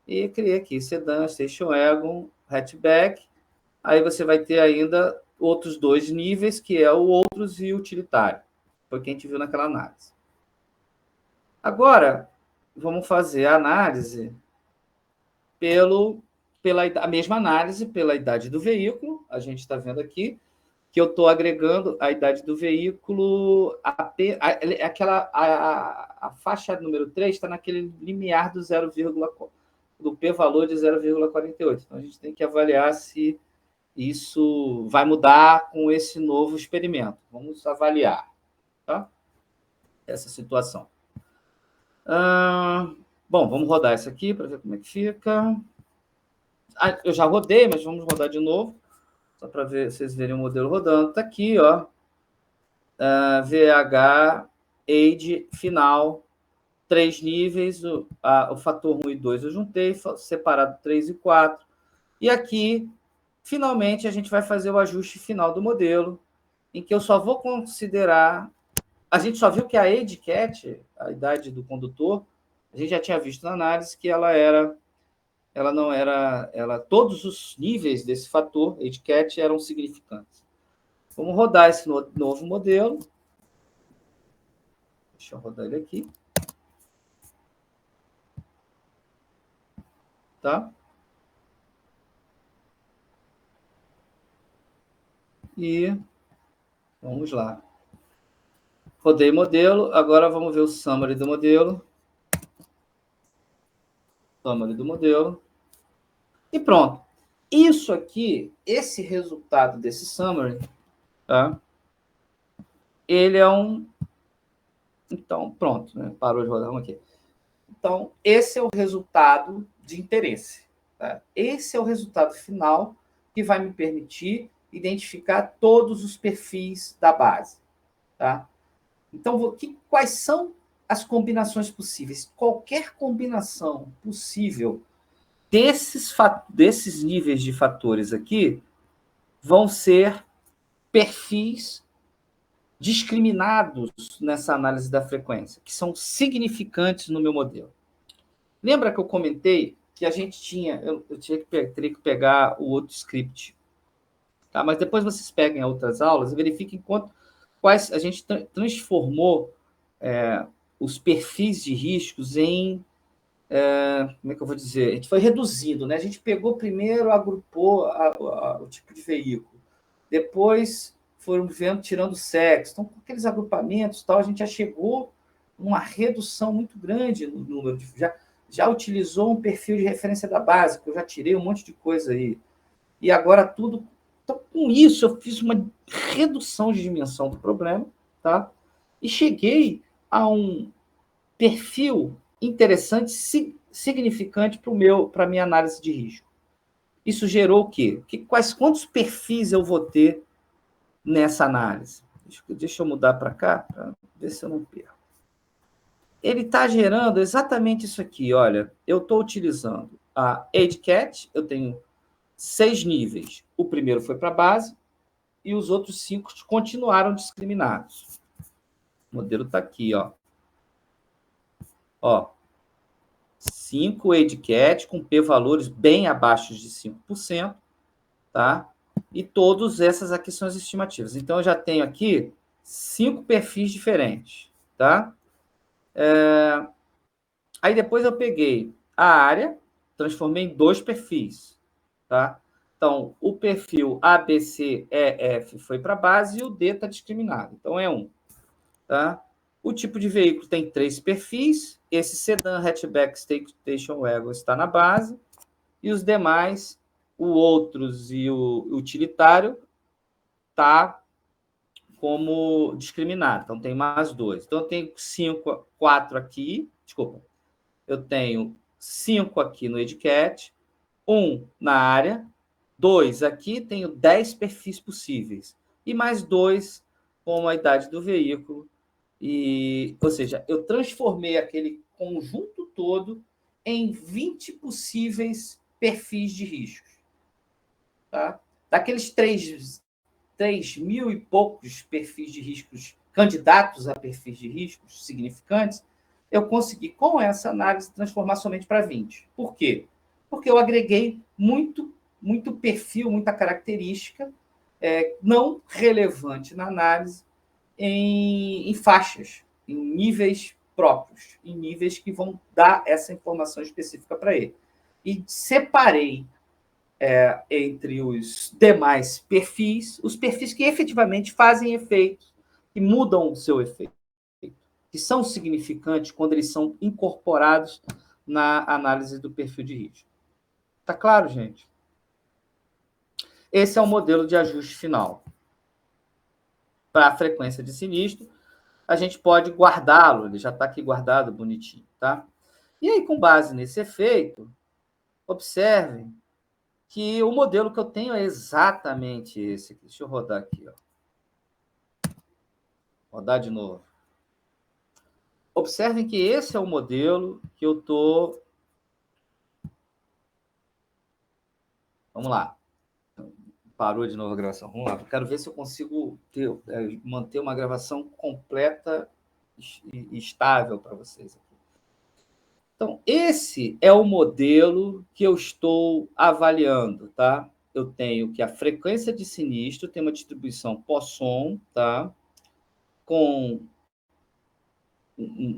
E criei aqui sedã, station wagon, hatchback. Aí você vai ter ainda outros 2 níveis, que é o outros e utilitário. Foi o que a gente viu naquela análise. Agora, vamos fazer a análise a mesma análise pela idade do veículo. A gente está vendo aqui que eu estou agregando a idade do veículo, a faixa número 3 está naquele limiar do do p-valor de 0,48. Então, a gente tem que avaliar se isso vai mudar com esse novo experimento. Vamos avaliar, tá? Essa situação. Bom, vamos rodar isso aqui para ver como é que fica. Eu já rodei, mas vamos rodar de novo, só para vocês verem o modelo rodando. Está aqui, ó. VH, age, final, 3 níveis, o fator 1 e 2 eu juntei, separado 3 e 4. E aqui, finalmente, a gente vai fazer o ajuste final do modelo, em que eu só vou considerar... A gente só viu que a age cat, a idade do condutor, a gente já tinha visto na análise que ela não era... todos os níveis desse fator, age cat, eram significantes. Vamos rodar esse novo modelo. Deixa eu rodar ele aqui. Tá? E vamos lá. Rodei modelo. Agora vamos ver o summary do modelo. Summary do modelo. E pronto. Isso aqui, esse resultado desse summary, tá? Ele é um... Então, pronto, né? Parou de rodar. Vamos aqui. Então, esse é o resultado de interesse. Tá? Esse é o resultado final que vai me permitir identificar todos os perfis da base. Tá? Então, quais são as combinações possíveis? Qualquer combinação possível desses níveis de fatores aqui vão ser perfis discriminados nessa análise da frequência, que são significantes no meu modelo. Lembra que eu comentei que a gente teria que pegar o outro script, tá? Mas depois vocês peguem outras aulas e verifiquem quais a gente transformou os perfis de riscos em... como é que eu vou dizer? A gente foi reduzindo, né? A gente pegou primeiro, agrupou o tipo de veículo. Depois foram vendo, tirando sexo. Então, com aqueles agrupamentos, tal, a gente já chegou a uma redução muito grande no número de... Já utilizou um perfil de referência da base, que eu já tirei um monte de coisa aí. E agora tudo... Então, com isso, eu fiz uma redução de dimensão do problema, tá? E cheguei a um perfil interessante significante para a minha análise de risco. Isso gerou o quê? Quantos perfis eu vou ter nessa análise? Deixa eu mudar para cá, para ver se eu não perco. Ele está gerando exatamente isso aqui. Olha, eu estou utilizando a EdCat, eu tenho 6 níveis. O primeiro foi para a base e os outros 5 continuaram discriminados. O modelo está aqui, ó. 5 EdCat com p-valores bem abaixo de 5%, tá? E todas essas aqui são as estimativas. Então, eu já tenho aqui 5 perfis diferentes, tá? Aí depois eu peguei a área, transformei em 2 perfis, tá? Então, o perfil A, B, C, E, F foi para a base e o D está discriminado. Então, é 1, tá? O tipo de veículo tem 3 perfis. Esse sedã, hatchback, station wagon está na base. E os demais, o outros e o utilitário, tá como discriminado. Então, tem mais 2. Então, eu tenho 4 aqui. Desculpa. Eu tenho 5 aqui no EdCat, 1 na área, 2 aqui, tenho 10 perfis possíveis. E mais 2 como a idade do veículo. Ou seja, eu transformei aquele conjunto todo em 20 possíveis perfis de riscos. Tá? Daqueles 3 mil e poucos perfis de riscos, candidatos a perfis de riscos significantes, eu consegui, com essa análise, transformar somente para 20. Por quê? Porque eu agreguei muito perfil, muita característica não relevante na análise em faixas, em níveis próprios, em níveis que vão dar essa informação específica para ele. E separei entre os demais perfis, os perfis que efetivamente fazem efeito, que mudam o seu efeito, que são significantes quando eles são incorporados na análise do perfil de risco. Tá claro, gente? Esse é o modelo de ajuste final. Para a frequência de sinistro, a gente pode guardá-lo, ele já está aqui guardado bonitinho, tá? E aí, com base nesse efeito, observem que o modelo que eu tenho é exatamente esse aqui. Deixa eu rodar aqui, ó. Rodar de novo. Observem que esse é o modelo que eu estou... Vamos lá. Parou de novo a gravação. Vamos lá. Eu quero ver se eu consigo manter uma gravação completa e estável para vocês. Então, esse é o modelo que eu estou avaliando, tá? Eu tenho que a frequência de sinistro tem uma distribuição Poisson, tá? Com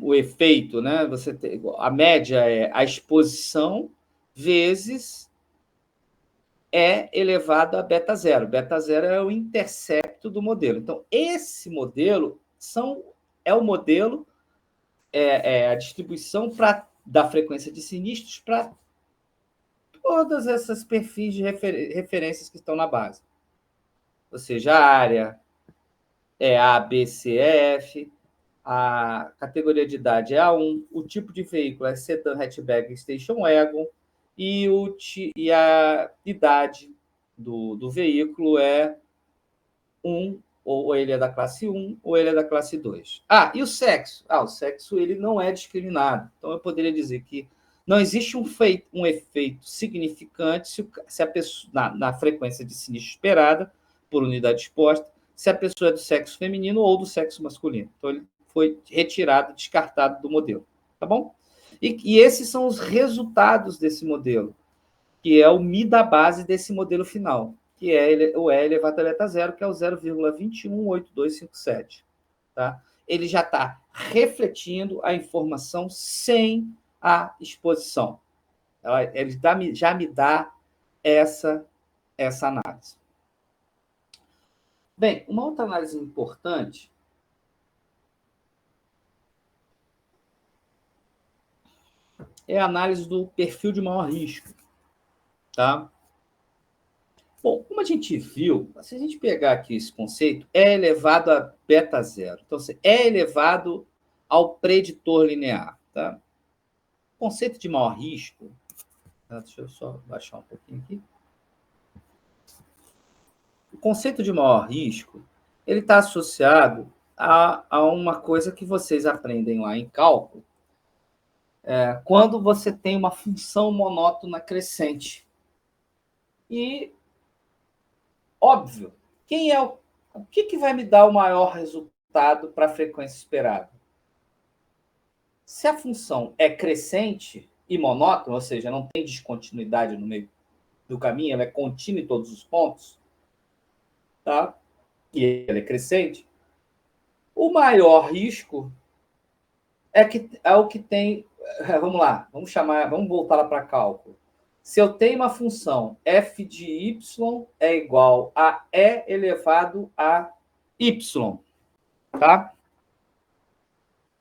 o efeito, né? Você tem, a média é a exposição vezes E elevado a beta zero. Beta zero é o intercepto do modelo. Então, esse modelo é o modelo, a distribuição da frequência de sinistros para todas essas perfis de referências que estão na base. Ou seja, a área é A, B, C, E, F, a categoria de idade é A1, o tipo de veículo é sedã, hatchback, station wagon, e a idade do veículo é 1, ou ele é da classe 1, ou ele é da classe 2. E o sexo? O sexo ele não é discriminado. Então, eu poderia dizer que não existe um efeito significante se a pessoa, na frequência de sinistro esperada, por unidade exposta, se a pessoa é do sexo feminino ou do sexo masculino. Então, ele foi retirado, descartado do modelo. Tá bom? E esses são os resultados desse modelo, que é o Mi da base desse modelo final, que é o E elevado a beta zero, que é o 0,218257. Tá? Ele já está refletindo a informação sem a exposição. Ele já me dá essa análise. Bem, uma outra análise importante é a análise do perfil de maior risco. Tá? Bom, como a gente viu, se a gente pegar aqui esse conceito, é elevado a beta zero. Então, é elevado ao preditor linear. Tá? conceito de maior risco, deixa eu só baixar um pouquinho aqui. O conceito de maior risco, ele está associado a uma coisa que vocês aprendem lá em cálculo, quando você tem uma função monótona crescente. E, óbvio, o que vai me dar o maior resultado para a frequência esperada? Se a função é crescente e monótona, ou seja, não tem descontinuidade no meio do caminho, ela é contínua em todos os pontos, tá? E ela é crescente, o maior risco é o que tem. Vamos lá, vamos voltar lá para cálculo. Se eu tenho uma função f de y é igual a e elevado a y, tá?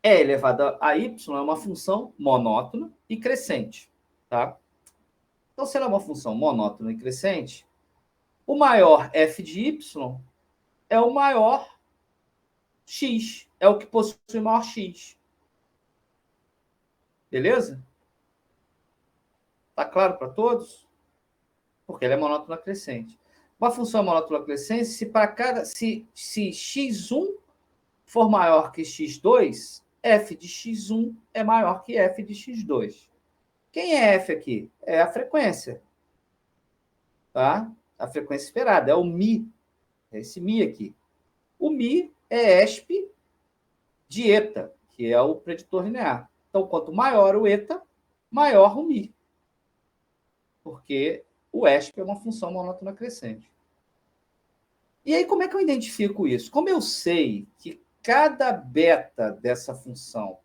E elevado a y é uma função monótona e crescente, tá? Então, se ela é uma função monótona e crescente, o maior f de y é o maior x, é o que possui maior x. Beleza? Tá claro para todos? Porque ela é monótona crescente. Uma função monótona crescente, se x1 for maior que x2, f de x1 é maior que f de x2. Quem é f aqui? É a frequência. Tá? A frequência esperada, é o μ. É esse μ aqui. O μ é esp de eta, que é o preditor linear. Então, quanto maior o eta, maior o μ. Porque o esp é uma função monótona crescente. E aí, como é que eu identifico isso? Como eu sei que cada beta dessa função,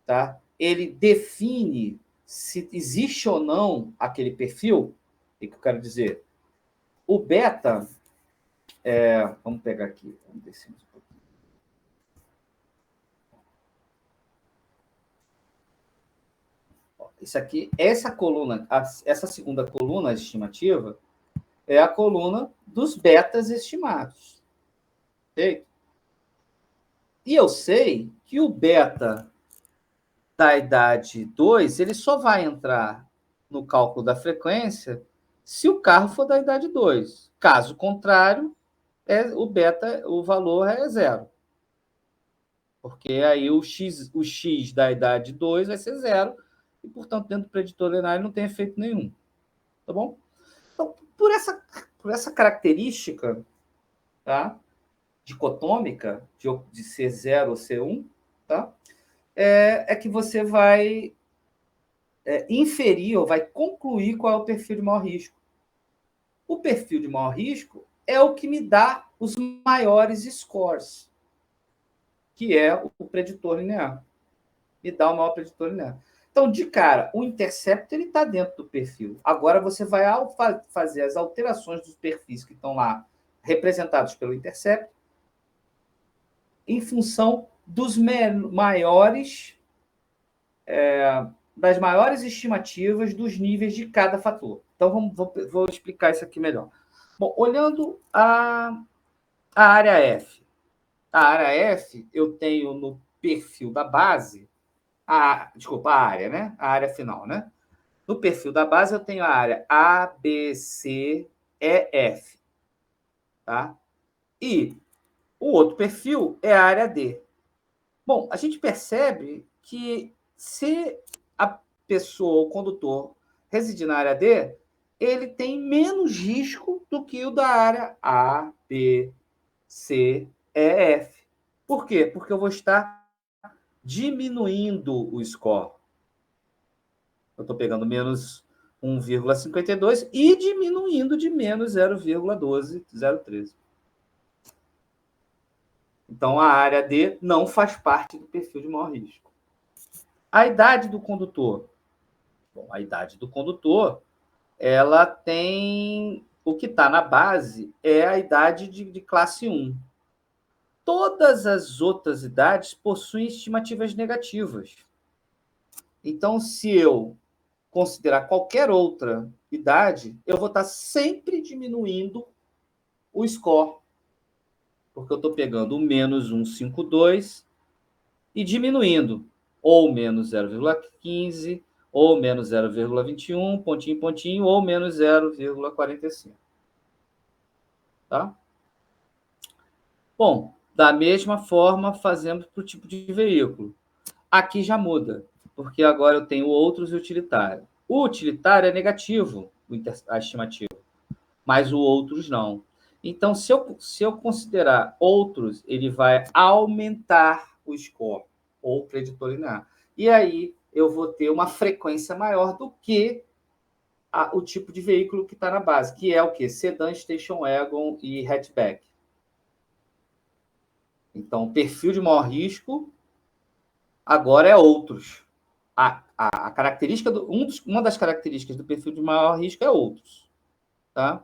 tá, ele define se existe ou não aquele perfil, o que eu quero dizer? O beta, vamos pegar aqui, vamos descer um pouquinho. Isso aqui, essa segunda coluna estimativa, é a coluna dos betas estimados. Ok? E eu sei que o beta da idade 2, ele só vai entrar no cálculo da frequência se o carro for da idade 2. Caso contrário, o valor é zero. Porque aí o x da idade 2 vai ser zero, e, portanto, dentro do preditor linear não tem efeito nenhum. Tá bom? Então, por essa característica, tá, dicotômica, de ser 0 ou ser 1, tá, que você vai inferir ou vai concluir qual é o perfil de maior risco. O perfil de maior risco é o que me dá os maiores scores, que é o preditor linear. Me dá o maior preditor linear. Então, de cara, o intercepto está dentro do perfil. Agora, você vai fazer as alterações dos perfis que estão lá representados pelo intercepto em função dos das maiores estimativas dos níveis de cada fator. Então, vou explicar isso aqui melhor. Bom, olhando a área F. A área F, eu tenho no perfil da base, desculpa, a área, né? A área final, né? No perfil da base, eu tenho a área A, B, C, E, F. Tá? E o outro perfil é a área D. Bom, a gente percebe que se a pessoa, o condutor, residir na área D, ele tem menos risco do que o da área A, B, C, E, F. Por quê? Porque eu vou estar diminuindo o score. Eu estou pegando menos 1,52 e diminuindo de menos 0,12013. Então, a área D não faz parte do perfil de maior risco. A idade do condutor. Bom, a idade do condutor, ela tem... O que está na base é a idade de classe 1. Todas as outras idades possuem estimativas negativas. Então, se eu considerar qualquer outra idade, eu vou estar sempre diminuindo o score. Porque eu estou pegando o menos 152 e diminuindo ou menos 0,15 ou menos 0,21, pontinho, pontinho, ou menos 0,45. Tá? Bom, da mesma forma, fazemos para o tipo de veículo. Aqui já muda, porque agora eu tenho outros e utilitário. O utilitário é negativo, a estimativa, mas o outros não. Então, se eu considerar outros, ele vai aumentar o score, ou preditor linear. E aí eu vou ter uma frequência maior do que o tipo de veículo que está na base, que é o quê? Sedã, station wagon e hatchback. Então, o perfil de maior risco agora é outros. A característica uma das características do perfil de maior risco é outros. Tá?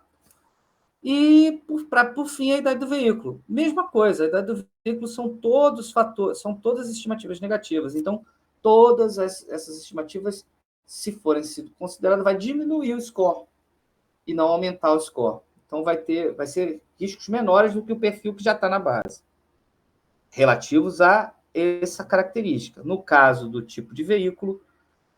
E, por fim, a idade do veículo. Mesma coisa, a idade do veículo são todos fatores, são todas estimativas negativas. Então, todas essas estimativas, se forem sido consideradas, vai diminuir o score e não aumentar o score. Então, vai ser riscos menores do que o perfil que já está na base, relativos a essa característica. No caso do tipo de veículo,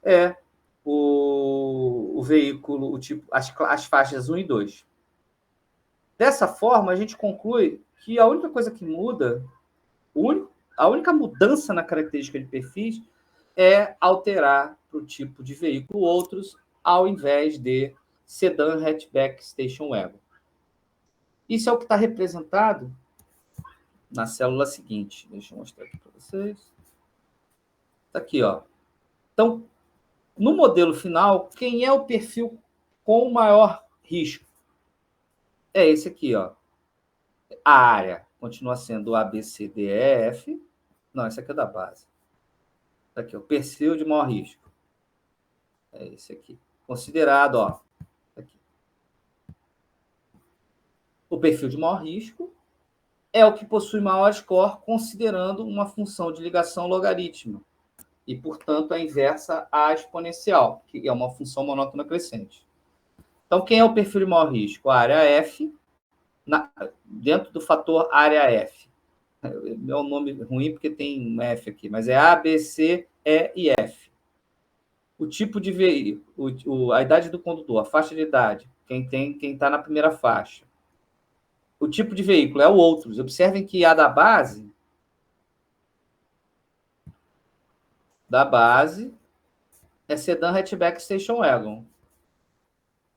é o veículo, o tipo, as faixas 1 e 2. Dessa forma, a gente conclui que a única coisa que muda, a única mudança na característica de perfis é alterar para o tipo de veículo outros, ao invés de sedã, hatchback, station wagon. Isso é o que está representado na célula seguinte. Deixa eu mostrar aqui para vocês. Está aqui, ó. Então, no modelo final, quem é o perfil com o maior risco? É esse aqui, ó. A área continua sendo A, B, C, D, E, F. Não, esse aqui é da base. Tá aqui, o perfil de maior risco. É esse aqui. Considerado, ó. Aqui. O perfil de maior risco é o que possui maior score, considerando uma função de ligação logarítmica. E, portanto, a inversa à exponencial, que é uma função monótona crescente. Então, quem é o perfil de maior risco? A área F, dentro do fator área F. É um nome ruim porque tem um F aqui, mas é A, B, C, E e F. O tipo de veículo, a idade do condutor, a faixa de idade, quem está na primeira faixa. O tipo de veículo é o outros. Observem que a da base é sedã, hatchback, station wagon.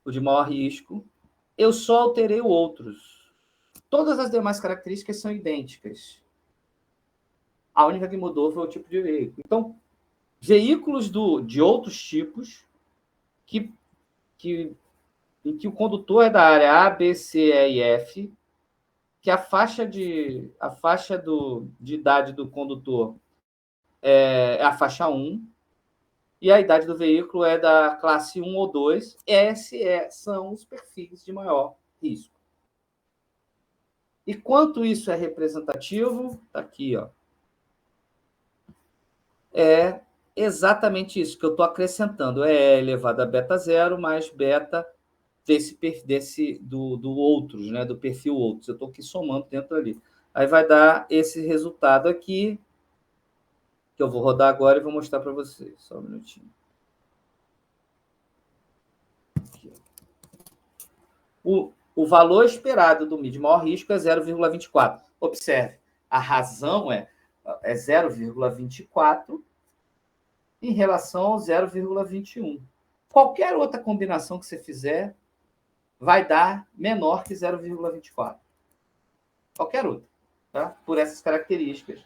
O de maior risco. Eu só alterei o outros. Todas as demais características são idênticas. A única que mudou foi o tipo de veículo. Então, veículos de outros tipos em que o condutor é da área A, B, C, E e F, que a faixa de idade do condutor é a faixa 1, e a idade do veículo é da classe 1 ou 2. Esses são os perfis de maior risco. E quanto isso é representativo? Está aqui, ó. É exatamente isso que eu estou acrescentando. É elevado a beta zero mais beta do outros, né? Do perfil outros. Eu estou aqui somando dentro ali. Aí vai dar esse resultado aqui, que eu vou rodar agora e vou mostrar para vocês. Só um minutinho. Aqui. O valor esperado do MID maior risco é 0,24. Observe, a razão é 0,24 em relação ao 0,21. Qualquer outra combinação que você fizer vai dar menor que 0,24. Qualquer outra, tá? Por essas características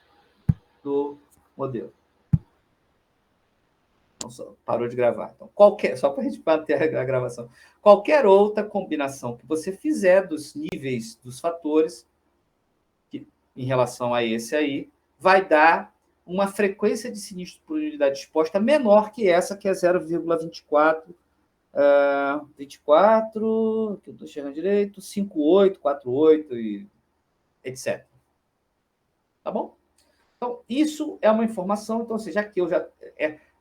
do modelo. Então, parou de gravar. Então, só para a gente manter a gravação. Qualquer outra combinação que você fizer dos níveis dos fatores, em relação a esse aí, vai dar uma frequência de sinistro por unidade exposta menor que essa, que é 0,24, 24, que eu estou chegando direito, 58, 48 e etc. Tá bom? Então, isso é uma informação. Então, ou seja, aqui eu já.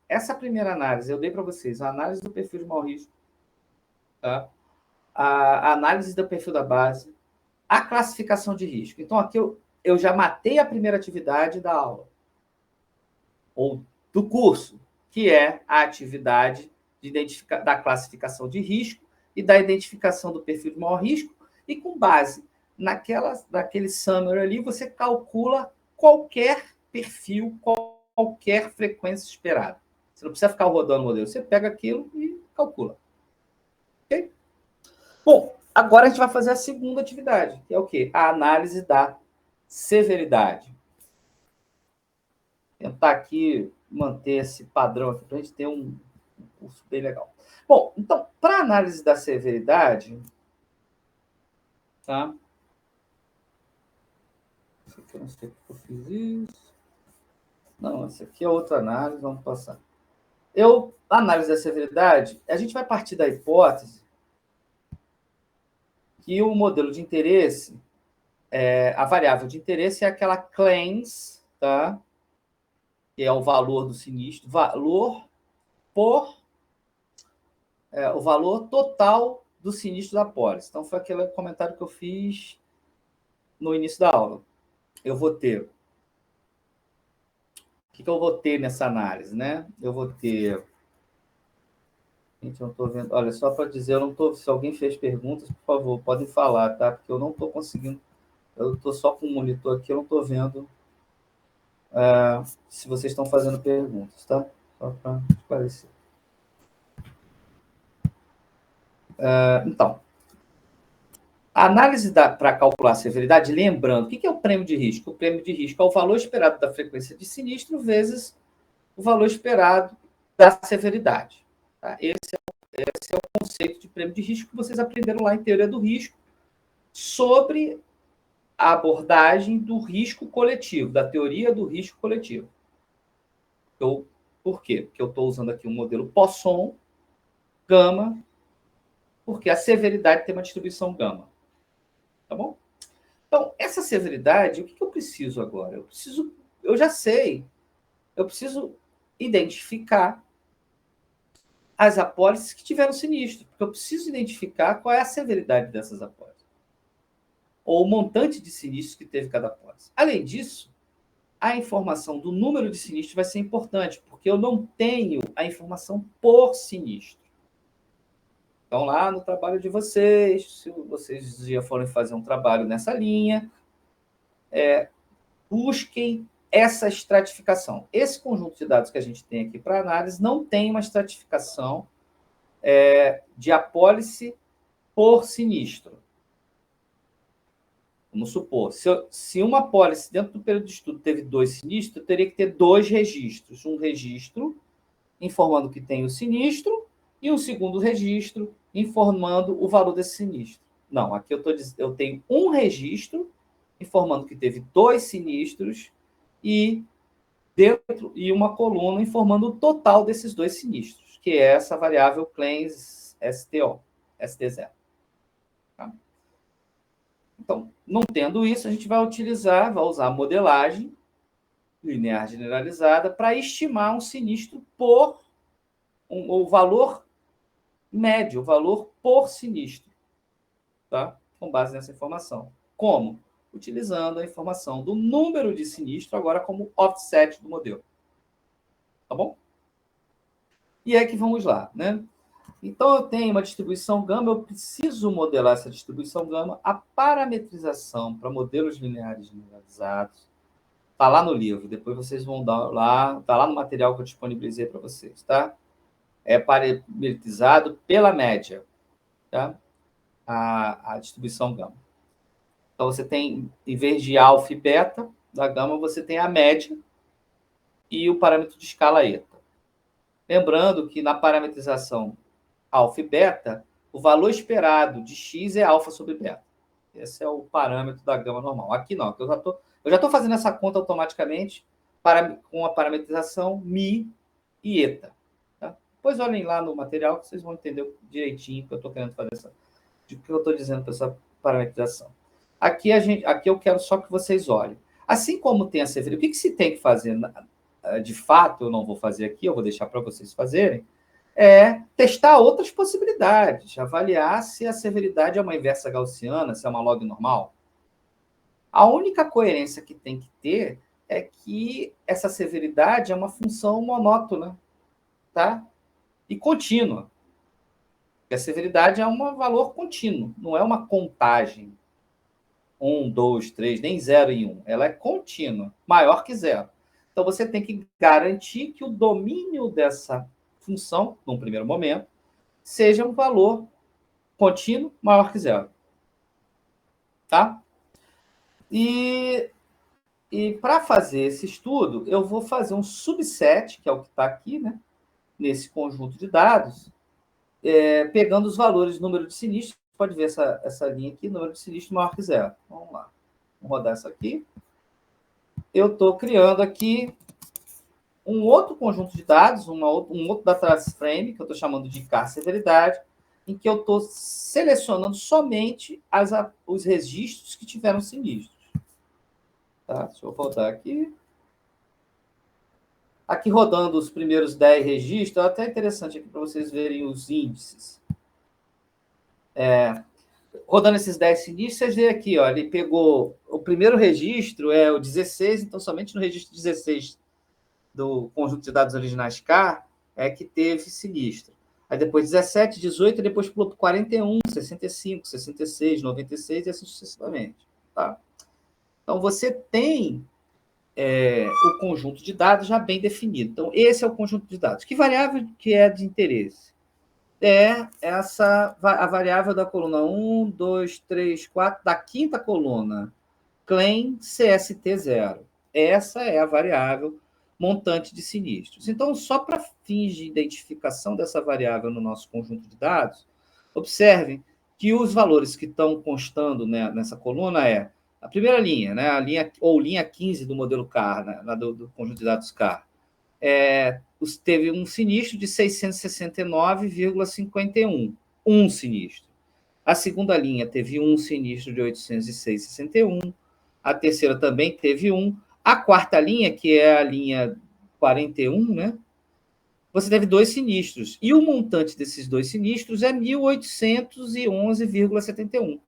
Essa primeira análise, eu dei para vocês a análise do perfil de mau risco, tá? A análise do perfil da base, a classificação de risco. Então, aqui eu já matei a primeira atividade da aula, ou do curso. que é a atividade da classificação de risco e da identificação do perfil de maior risco, e com base naquele summary ali, você calcula qualquer perfil, qualquer frequência esperada. Você não precisa ficar rodando o modelo, você pega aquilo e calcula. Ok? Bom, agora a gente vai fazer a segunda atividade, que é o quê? A análise da severidade. Tentar aqui manter esse padrão aqui para a gente ter um curso bem legal. Bom, então, para análise da severidade, tá? Esse aqui eu não sei porque eu fiz isso. Não, essa aqui é outra análise, vamos passar. A análise da severidade, a gente vai partir da hipótese que o modelo de interesse, a variável de interesse é aquela claims, tá? Que é o valor do sinistro, o valor total do sinistro da pólice. Então, foi aquele comentário que eu fiz no início da aula. Eu vou ter... O que eu vou ter nessa análise, né? Eu vou ter... Gente, eu não estou vendo... Olha, só para dizer, eu não estou... Se alguém fez perguntas, por favor, podem falar, tá? Porque eu não estou conseguindo... Eu estou só com o monitor aqui, eu não estou vendo se vocês estão fazendo perguntas, tá? Só para esclarecer. Então, a análise para calcular a severidade, lembrando, o que é o prêmio de risco? O prêmio de risco é o valor esperado da frequência de sinistro vezes o valor esperado da severidade. Tá? Esse é o conceito de prêmio de risco que vocês aprenderam lá em Teoria do Risco, sobre a abordagem do risco coletivo, da teoria do risco coletivo. Por quê? Porque eu estou usando aqui um modelo Poisson, gama, porque a severidade tem uma distribuição gama. Tá bom? Então, essa severidade, o que eu preciso agora? Eu já sei, eu preciso identificar as apólices que tiveram sinistro, porque eu preciso identificar qual é a severidade dessas apólices, ou o montante de sinistros que teve cada apólice. Além disso, a informação do número de sinistros vai ser importante, porque eu não tenho a informação por sinistro. Então, lá no trabalho de vocês, se vocês já forem fazer um trabalho nessa linha, busquem essa estratificação. Esse conjunto de dados que a gente tem aqui para análise não tem uma estratificação de apólice por sinistro. Vamos supor, se uma apólice dentro do período de estudo teve 2 sinistros, eu teria que ter 2 registros. Um registro informando que tem o sinistro e um segundo registro informando o valor desse sinistro. Não, aqui eu tenho um registro informando que teve 2 sinistros e uma coluna informando o total desses 2 sinistros, que é essa variável claims ST0. Tá? Então, não tendo isso, a gente vai usar a modelagem linear generalizada para estimar um sinistro por o valor médio, o valor por sinistro, tá? Com base nessa informação. Como? Utilizando a informação do número de sinistro agora como offset do modelo. Tá bom? E é que vamos lá, né? Então, eu tenho uma distribuição gama, eu preciso modelar essa distribuição gama. A parametrização para modelos lineares generalizados está lá no livro, depois vocês vão dar lá, está lá no material que eu disponibilizei para vocês, tá? É parametrizado pela média, tá? A distribuição gama. Então, você tem, em vez de alfa e beta da gama, você tem a média e o parâmetro de escala eta. Lembrando que na parametrização alfa e beta, o valor esperado de x é alfa sobre beta. Esse é o parâmetro da gama normal. Aqui não, eu já estou fazendo essa conta automaticamente com a parametrização mi e eta. Tá? Depois olhem lá no material que vocês vão entender direitinho que eu estou querendo fazer o que eu estou dizendo para essa parametrização. Aqui eu quero só que vocês olhem. Assim como tem a severidade, o que se tem que fazer? De fato, eu não vou fazer aqui, eu vou deixar para vocês fazerem, testar outras possibilidades, avaliar se a severidade é uma inversa gaussiana, se é uma log normal. A única coerência que tem que ter é que essa severidade é uma função monótona. tá? E contínua. Porque a severidade é um valor contínuo, não é uma contagem. 1, 2, 3, nem 0 em 1. Ela é contínua, maior que zero. Então, você tem que garantir que o domínio dessa função, num primeiro momento, seja um valor contínuo maior que zero. Tá? E para fazer esse estudo, eu vou fazer um subset, que é o que está aqui, né, nesse conjunto de dados, pegando os valores número de sinistros. Pode ver essa linha aqui, número de sinistro maior que zero. Vamos lá. Vamos rodar isso aqui. Eu estou criando aqui um outro conjunto de dados, um outro data frame, que eu estou chamando de car severidade, em que eu estou selecionando somente os registros que tiveram sinistros. Tá? Deixa eu voltar aqui. Aqui rodando os primeiros 10 registros, é até interessante aqui para vocês verem os índices. Rodando esses 10 sinistros, vocês veem aqui, ó, ele pegou o primeiro registro, é o 16, então somente no registro 16 do conjunto de dados originais CAR é que teve sinistro. Aí depois 17, 18, e depois pulou para 41, 65, 66, 96 e assim sucessivamente. Tá? Então, você tem o conjunto de dados já bem definido. Então, esse é o conjunto de dados. Que variável que é de interesse? É a variável da coluna 1, 2, 3, 4, da quinta coluna, claim CST0. Essa é a variável montante de sinistros. Então, só para fins de identificação dessa variável no nosso conjunto de dados, observem que os valores que estão constando, né, nessa coluna a primeira linha, né, a linha, ou linha 15 do modelo CAR, né, do conjunto de dados CAR, teve um sinistro de 669,51. Um sinistro. A segunda linha teve um sinistro de 806,61. A terceira também teve um. A quarta linha, que é a linha 41, né? Você teve 2 sinistros. E o montante desses 2 sinistros é 1.811,71.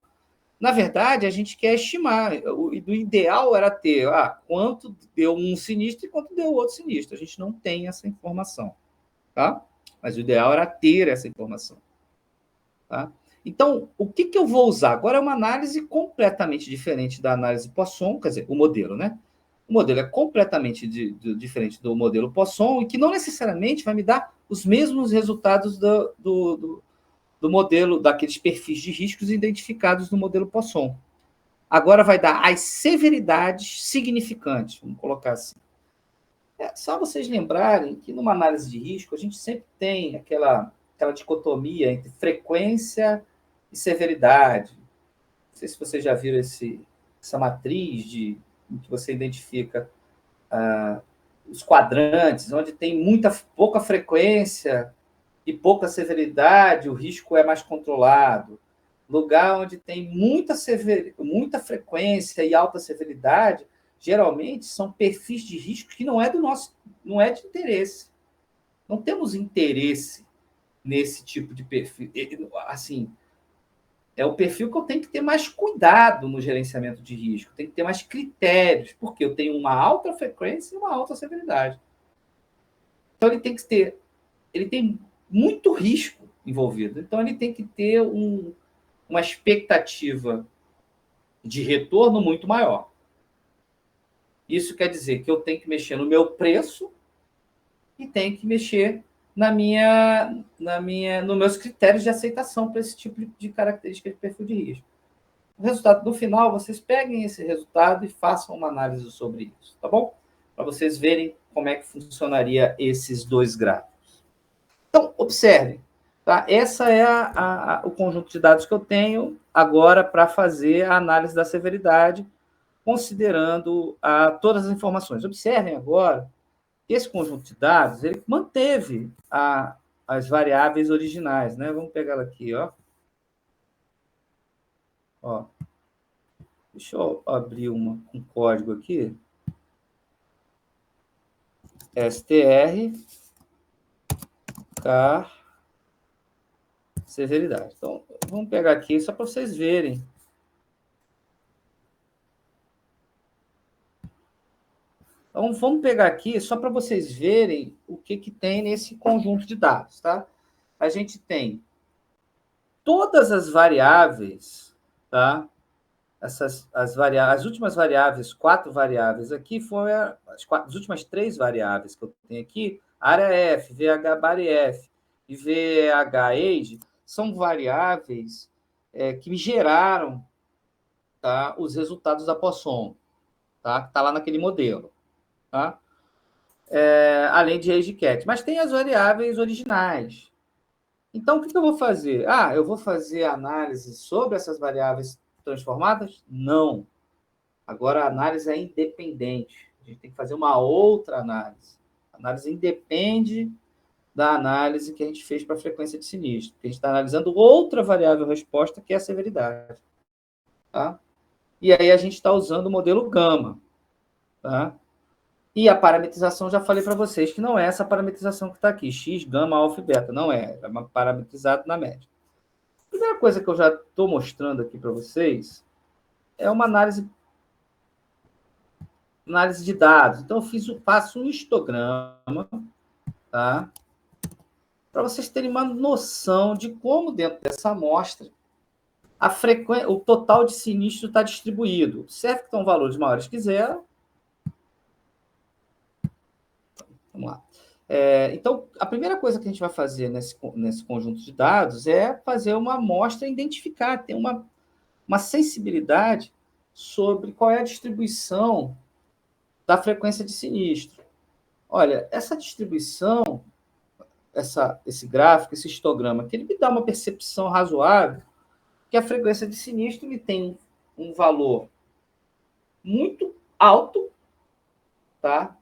Na verdade, a gente quer estimar. O ideal era ter quanto deu um sinistro e quanto deu outro sinistro. A gente não tem essa informação. Tá? Mas o ideal era ter essa informação. Tá? Então, o que eu vou usar? Agora é uma análise completamente diferente da análise Poisson, quer dizer, o modelo, né? O modelo é completamente diferente do modelo Poisson e que não necessariamente vai me dar os mesmos resultados do modelo, daqueles perfis de riscos identificados no modelo Poisson. Agora vai dar as severidades significantes, vamos colocar assim. Só vocês lembrarem que numa análise de risco a gente sempre tem aquela dicotomia entre frequência e severidade. Não sei se vocês já viram essa matriz em que você identifica os quadrantes, onde tem pouca frequência e pouca severidade, o risco é mais controlado. Lugar onde tem muita frequência e alta severidade, geralmente são perfis de risco que não é de interesse. Não temos interesse nesse tipo de perfil. Assim, é o perfil que eu tenho que ter mais cuidado no gerenciamento de risco, tenho que ter mais critérios, porque eu tenho uma alta frequência e uma alta severidade. Então, ele tem muito risco envolvido. Então, ele tem que ter uma expectativa de retorno muito maior. Isso quer dizer que eu tenho que mexer no meu preço e tenho que mexer nos meus critérios de aceitação para esse tipo de característica de perfil de risco. O resultado, no final, vocês peguem esse resultado e façam uma análise sobre isso, tá bom? Para vocês verem como é que funcionaria esses 2 gráficos. Então, observe, tá? Essa é o conjunto de dados que eu tenho agora para fazer a análise da severidade, considerando todas as informações. Observem agora que esse conjunto de dados ele manteve as variáveis originais, né? Vamos pegar ela aqui, ó. Deixa eu abrir um código aqui. STR car severidade. Então, vamos pegar aqui só para vocês verem. Então, vamos pegar aqui só para vocês verem o que tem nesse conjunto de dados, tá? A gente tem todas as variáveis, tá? As últimas variáveis, 4 variáveis aqui, foram as últimas 3 variáveis que eu tenho aqui, área F, VH body F e VH age, são variáveis que me geraram, tá, os resultados da Poisson, tá? Que está lá naquele modelo. Tá? Além de age cat. Mas tem as variáveis originais. Então, o que eu vou fazer? Eu vou fazer análise sobre essas variáveis transformadas? Não. Agora, a análise é independente. A gente tem que fazer uma outra análise. A análise independe da análise que a gente fez para a frequência de sinistro. A gente está analisando outra variável resposta, que é a severidade. Tá? E aí a gente está usando o modelo gama. Tá? E a parametrização, já falei para vocês que não é essa parametrização que está aqui, x, gama, alfa e beta. Não é parametrizado na média. A primeira coisa que eu já estou mostrando aqui para vocês é uma análise de dados. Então, faço um histograma, tá? Para vocês terem uma noção de como, dentro dessa amostra, o total de sinistro está distribuído. Observe que estão valores maiores que zero. Vamos lá. Então, a primeira coisa que a gente vai fazer nesse conjunto de dados é fazer uma amostra e identificar, ter uma sensibilidade sobre qual é a distribuição da frequência de sinistro. Olha, essa distribuição, esse gráfico, esse histograma, que ele me dá uma percepção razoável que a frequência de sinistro me tem um valor muito alto, tá?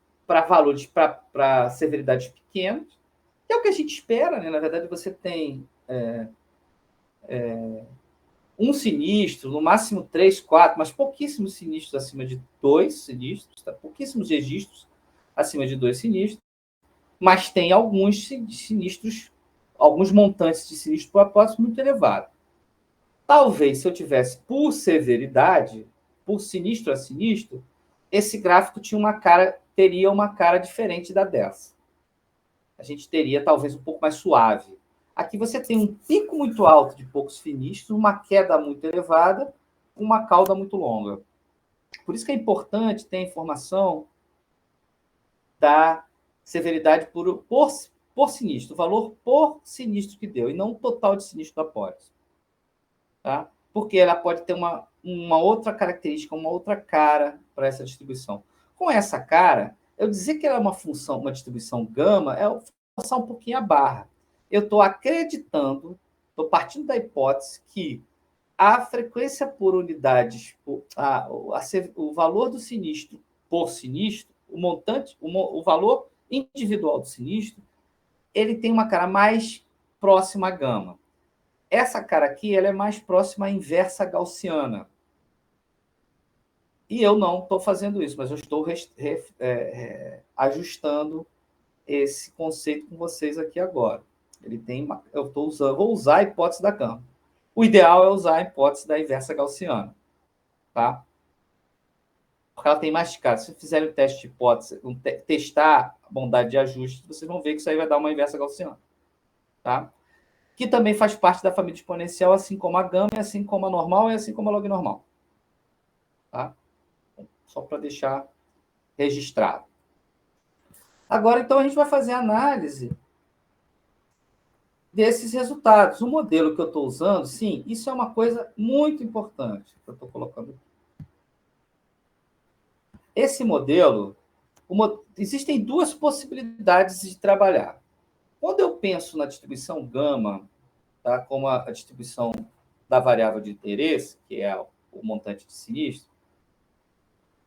Para severidades pequenas, que é o que a gente espera, né? Na verdade, você tem um sinistro, no máximo 3, 4, mas pouquíssimos sinistros acima de 2 sinistros, tá? Pouquíssimos registros acima de 2 sinistros, mas tem alguns sinistros, alguns montantes de sinistro por apóstolo muito elevado. Talvez, se eu tivesse por severidade, por sinistro a sinistro, esse gráfico teria uma cara diferente da dessa. A gente teria talvez um pouco mais suave. Aqui você tem um pico muito alto de poucos sinistros, uma queda muito elevada, uma cauda muito longa. Por isso que é importante ter a informação da severidade por sinistro, o valor por sinistro que deu, e não o total de sinistro da pólice. Tá? Porque ela pode ter uma outra característica, uma outra cara para essa distribuição. Com essa cara, eu dizer que ela é uma distribuição gama, é forçar um pouquinho a barra. Eu estou acreditando, estou partindo da hipótese que a frequência por unidades, o valor do sinistro por sinistro, o valor individual do sinistro, ele tem uma cara mais próxima à gama. Essa cara aqui, ela é mais próxima à inversa gaussiana. E eu não estou fazendo isso, mas eu estou ajustando esse conceito com vocês aqui agora. Vou usar a hipótese da gama. O ideal é usar a hipótese da inversa gaussiana, tá? Porque ela tem mais cara. Se fizerem um teste de hipótese, testar a bondade de ajuste, vocês vão ver que isso aí vai dar uma inversa gaussiana, tá? Que também faz parte da família exponencial, assim como a gama, assim como a normal e assim como a log normal. Tá? Só para deixar registrado. Agora, então, a gente vai fazer a análise desses resultados. O modelo que eu estou usando, sim, isso é uma coisa muito importante que eu estou colocando aqui. Esse modelo, existem duas possibilidades de trabalhar. Quando eu penso na distribuição gama, tá, como a distribuição da variável de interesse, que é o montante de sinistro,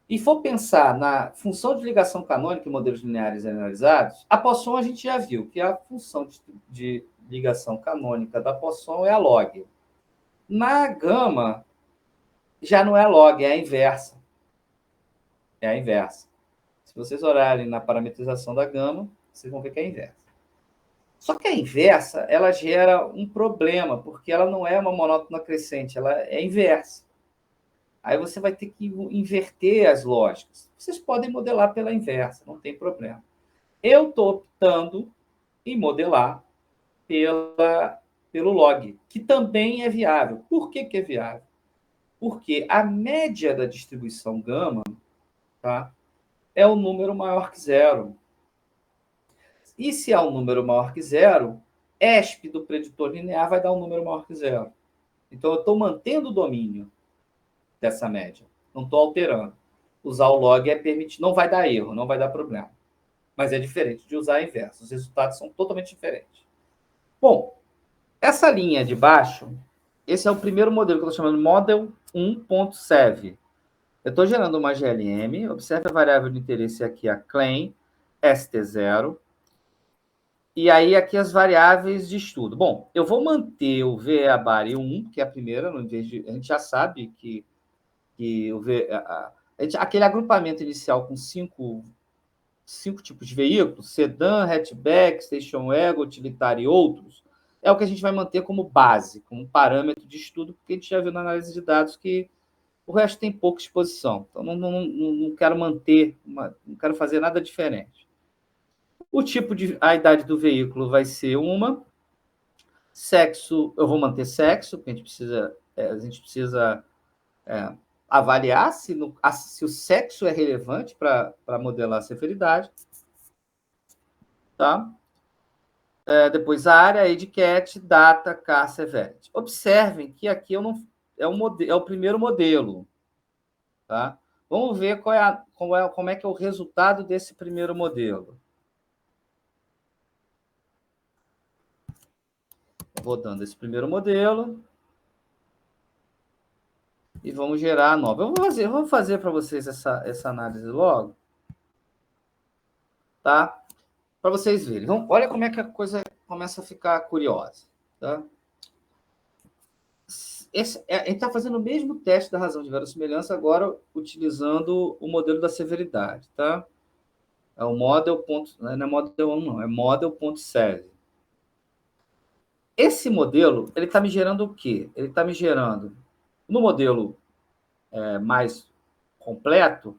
e for pensar na função de ligação canônica em modelos lineares analisados, a Poisson a gente já viu que a função de ligação canônica da Poisson é a log. Na gama, já não é a log, é a inversa. É a inversa. Se vocês olharem na parametrização da gama, vocês vão ver que é a inversa. Só que a inversa, ela gera um problema, porque ela não é uma monótona crescente, ela é inversa. Aí você vai ter que inverter as lógicas. Vocês podem modelar pela inversa, não tem problema. Eu estou optando em modelar pelo log, que também é viável. Por que é viável? Porque a média da distribuição gama, tá, é o número maior que zero. E se há um número maior que zero, ESP do preditor linear vai dar um número maior que zero. Então, eu estou mantendo o domínio dessa média. Não estou alterando. Usar o log é permitido. Não vai dar erro, não vai dar problema. Mas é diferente de usar a inversa. Os resultados são totalmente diferentes. Bom, essa linha de baixo, esse é o primeiro modelo que eu estou chamando de Model 1.7. Eu estou gerando uma GLM, observe a variável de interesse aqui, a claim, ST0, e aí aqui as variáveis de estudo. Bom, eu vou manter o VEABARE 1, que é a primeira, no invés de, a gente já sabe que o aquele agrupamento inicial com cinco tipos de veículos, sedã, hatchback, station wagon, utilitário e outros, é o que a gente vai manter como base, como parâmetro de estudo, porque a gente já viu na análise de dados que o resto tem pouca exposição. Então, não quero manter, não quero fazer nada diferente. A idade do veículo vai ser uma. Sexo, eu vou manter sexo, porque a gente precisa avaliar se o sexo é relevante para modelar a severidade. Tá? Depois a área, EdCat, data, car, severity. Observem que aqui eu não, é o primeiro modelo. Tá? Vamos ver como é que é o resultado desse primeiro modelo. Rodando esse primeiro modelo. E vamos gerar a nova. Vou fazer para vocês essa análise logo. Tá? Para vocês verem. Então, olha como é que a coisa começa a ficar curiosa. Tá? A gente está fazendo o mesmo teste da razão de verossimilhança, agora utilizando o modelo da severidade. Tá? É o model. Não é model 1, não. É model.7. Esse modelo, ele está me gerando o quê? Ele está me gerando, no modelo mais completo,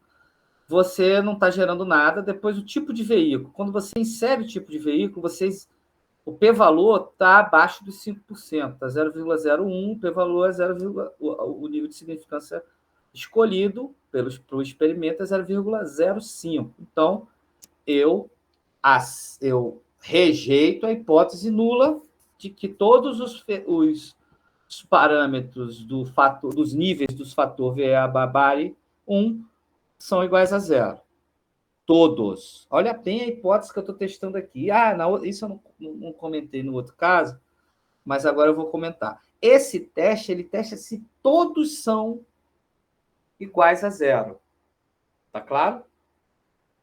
você não está gerando nada. Depois, o tipo de veículo. Quando você insere o tipo de veículo, o p-valor está abaixo dos 5%, está 0,01, o p-valor é 0, o nível de significância escolhido pelo experimento é 0,05. Então, eu rejeito a hipótese nula de que todos os parâmetros dos níveis dos fatores VEA-Barbari 1 são iguais a zero. Todos. Olha bem a hipótese que eu estou testando aqui. Isso eu não comentei no outro caso, mas agora eu vou comentar. Esse teste, ele testa se todos são iguais a zero. Tá claro?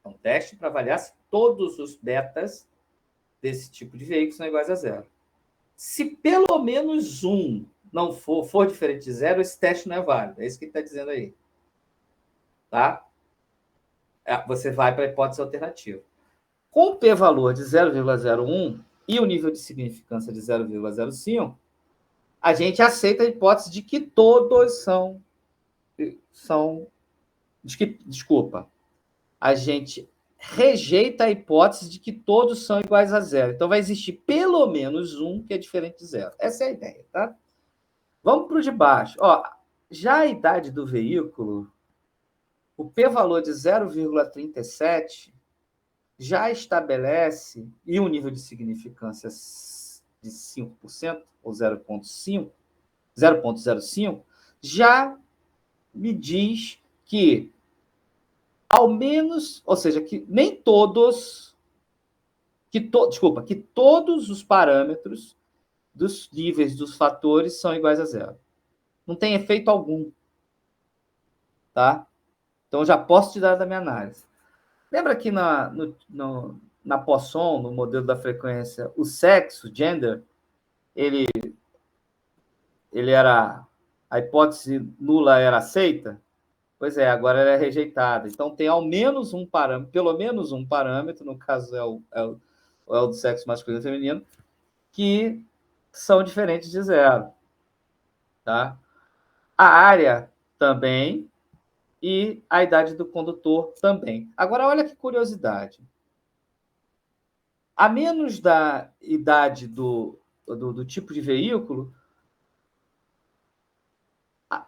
É um teste para avaliar se todos os betas desse tipo de veículo são iguais a zero. Se pelo menos um não for diferente de zero, esse teste não é válido. É isso que ele está dizendo aí. Tá? Você vai para a hipótese alternativa. Com o p-valor de 0,01 e o nível de significância de 0,05, a gente aceita a hipótese de que todos desculpa. A gente rejeita a hipótese de que todos são iguais a zero. Então, vai existir pelo menos um que é diferente de zero. Essa é a ideia, tá? Vamos para o de baixo. Já a idade do veículo, o p-valor de 0,37 já estabelece, e o nível de significância de 5%, ou 0,05, já me diz que, ao menos, ou seja, que nem todos, que todos os parâmetros dos níveis dos fatores são iguais a zero. Não tem efeito algum. Tá? Então, já posso te dar da minha análise. Lembra que na Poisson, no modelo da frequência, o sexo, gender, ele era... A hipótese nula era aceita? Pois é, agora ela é rejeitada. Então, tem ao menos um parâmetro, pelo menos um parâmetro, no caso é o do sexo masculino e feminino, que são diferentes de zero. Tá? A área também, e a idade do condutor também. Agora, olha que curiosidade. A menos da idade do tipo de veículo,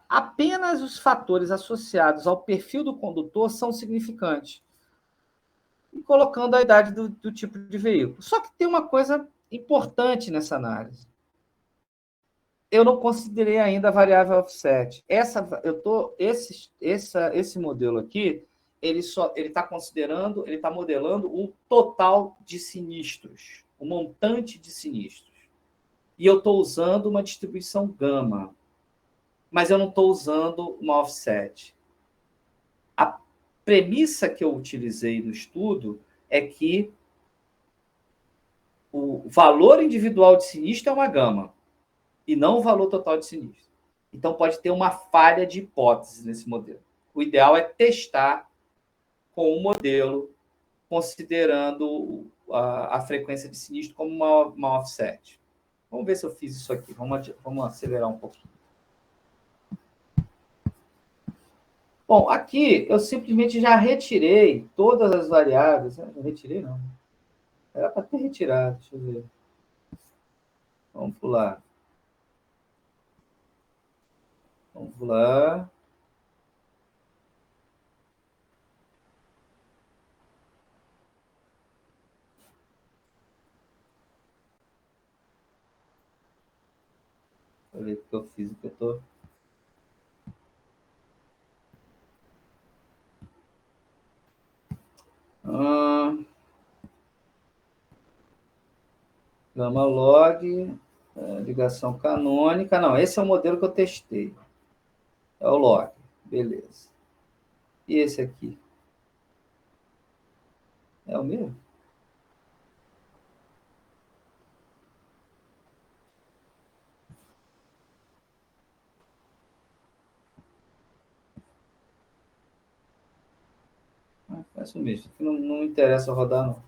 apenas os fatores associados ao perfil do condutor são significantes, e colocando a idade do tipo de veículo. Só que tem uma coisa importante nessa análise. Eu não considerei ainda a variável offset. Esse modelo aqui, ele está considerando, ele está modelando o total de sinistros, o montante de sinistros. E eu estou usando uma distribuição gama, mas eu não estou usando uma offset. A premissa que eu utilizei no estudo é que o valor individual de sinistro é uma gama, e não o valor total de sinistro. Então, pode ter uma falha de hipótese nesse modelo. O ideal é testar com o modelo, considerando a frequência de sinistro como uma offset. Vamos ver se eu fiz isso aqui. Vamos acelerar um pouquinho. Bom, aqui eu simplesmente já retirei todas as variáveis. Não retirei, não. Era para ter retirado. Deixa eu ver. Vamos pular. Vamos lá. Deixa eu ver o que eu fiz, o que eu estou. Gama log, ligação canônica. Não, esse é o modelo que eu testei. É o log. Beleza. E esse aqui? É o mesmo? Faz o mesmo. Não me interessa rodar, não.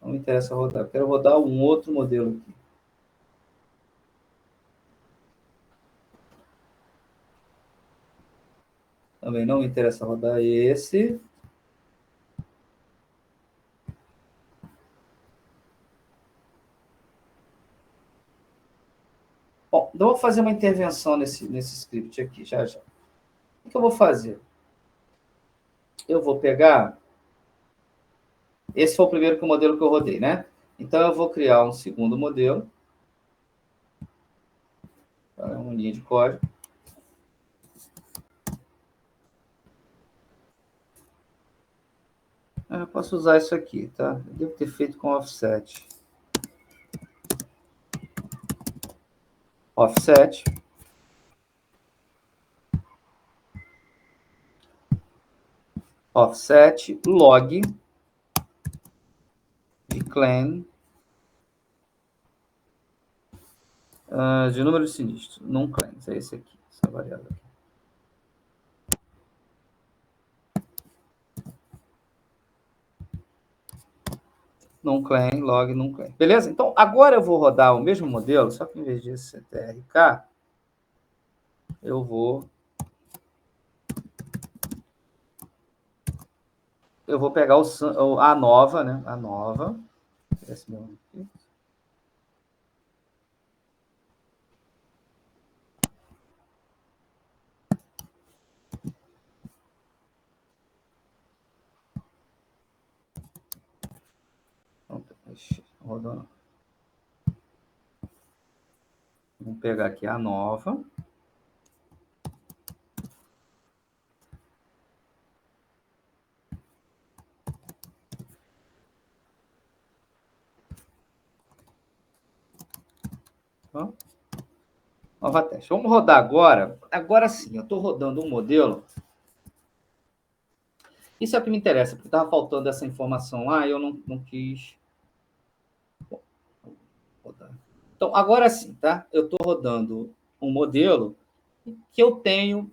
Não me interessa rodar. Eu quero rodar um outro modelo aqui. Também não me interessa rodar esse. Bom, então eu vou fazer uma intervenção nesse script aqui, já. O que eu vou fazer? Eu vou pegar... Esse foi o primeiro modelo que eu rodei, né? Então, eu vou criar um segundo modelo. Uma linha de código. Eu posso usar isso aqui, tá? Eu devo ter feito com offset. Offset. Offset log de clan de número de sinistro. Num clans. É esse aqui, essa variável aqui. Num clan, log, num clan. Beleza? Então, agora eu vou rodar o mesmo modelo, só que em vez de CTRK, eu vou pegar a nova, né? A nova. Esse meu aqui. Rodando. Vamos pegar aqui a nova. Nova teste. Vamos rodar agora. Agora sim, eu estou rodando um modelo. Isso é o que me interessa, porque estava faltando essa informação lá e eu não quis. Bom, rodar. Então, agora sim, tá? Eu estou rodando um modelo que eu tenho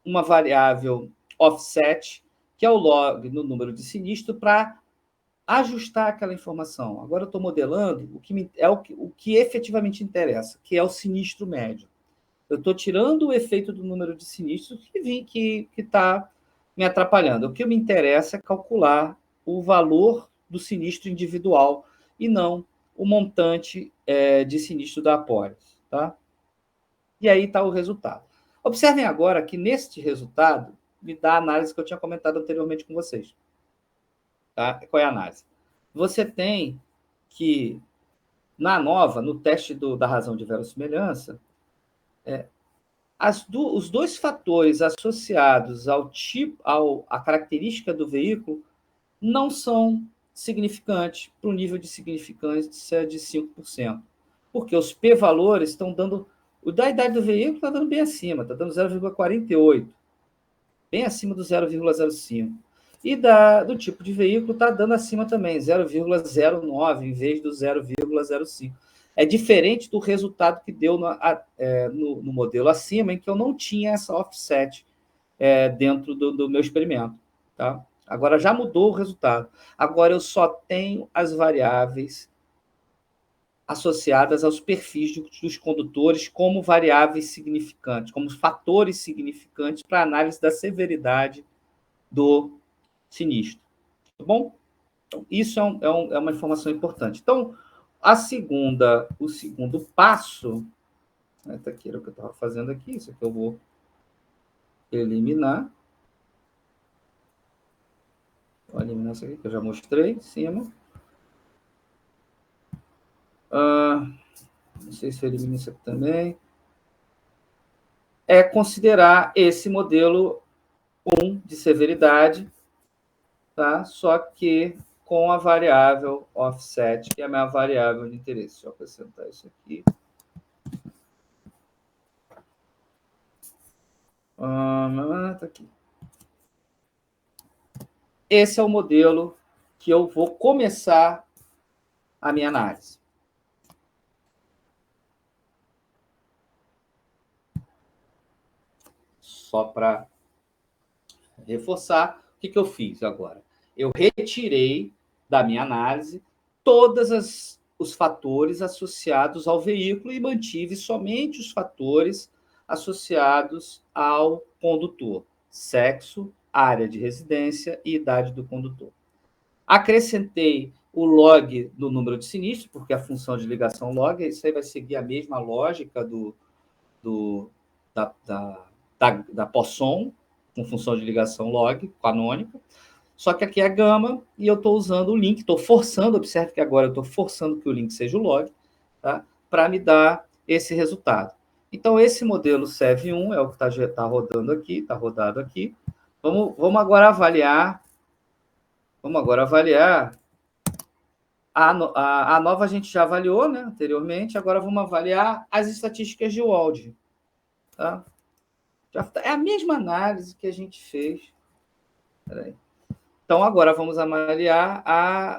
uma variável offset, que é o log no número de sinistro, para ajustar aquela informação. Agora eu estou modelando o que efetivamente interessa, que é o sinistro médio. Eu estou tirando o efeito do número de sinistros que está me atrapalhando. O que me interessa é calcular o valor do sinistro individual e não o montante de sinistro da apólice. Tá? E aí está o resultado. Observem agora que neste resultado me dá a análise que eu tinha comentado anteriormente com vocês. Tá? Qual é a análise? Você tem que, na nova, no teste da razão de verossimilhança, os dois fatores associados ao tipo, à característica do veículo não são significantes para o nível de significância de 5%. Porque os p-valores estão dando... O da idade do veículo está dando bem acima, está dando 0,48, bem acima do 0,05. E do tipo de veículo está dando acima também, 0,09 em vez do 0,05. É diferente do resultado que deu no modelo acima, em que eu não tinha essa offset dentro do meu experimento. Tá? Agora já mudou o resultado. Agora eu só tenho as variáveis associadas aos perfis dos condutores como variáveis significantes, como fatores significantes para a análise da severidade do sinistro. Tá bom? Então, isso é uma informação importante. Então, o segundo passo, tá aqui, era o que eu estava fazendo aqui, isso aqui eu vou eliminar. Vou eliminar isso aqui que eu já mostrei em cima. Não sei se eu elimino isso aqui também. É considerar esse modelo 1 de severidade, tá? Só que com a variável offset, que é a minha variável de interesse. Deixa eu acrescentar isso aqui. Tá aqui. Esse é o modelo que eu vou começar a minha análise. Só para reforçar, o que eu fiz agora? Eu retirei da minha análise todos os fatores associados ao veículo e mantive somente os fatores associados ao condutor: sexo, área de residência e idade do condutor. Acrescentei o log do número de sinistro, porque a função de ligação log, isso aí vai seguir a mesma lógica da Poisson, com função de ligação log, canônica. Só que aqui é a gama e eu estou usando o link, estou forçando, observe que agora eu estou forçando que o link seja o log, tá? Para me dar esse resultado. Então, esse modelo SEV1 é o que está rodando aqui, está rodado aqui. Vamos agora avaliar. A nova a gente já avaliou, né, anteriormente. Agora vamos avaliar as estatísticas de Wald. Tá? É a mesma análise que a gente fez. Peraí. Então, agora vamos avaliar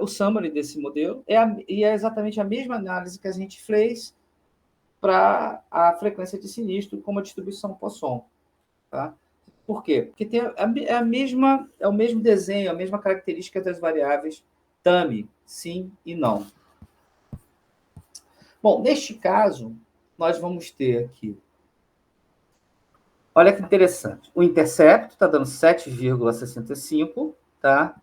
o summary desse modelo. E é exatamente a mesma análise que a gente fez para a frequência de sinistro como a distribuição Poisson. Tá? Por quê? Porque tem é o mesmo desenho, a mesma característica das variáveis TAMI, sim e não. Bom, neste caso, nós vamos ter aqui. Olha que interessante. O intercepto está dando 7,65, tá?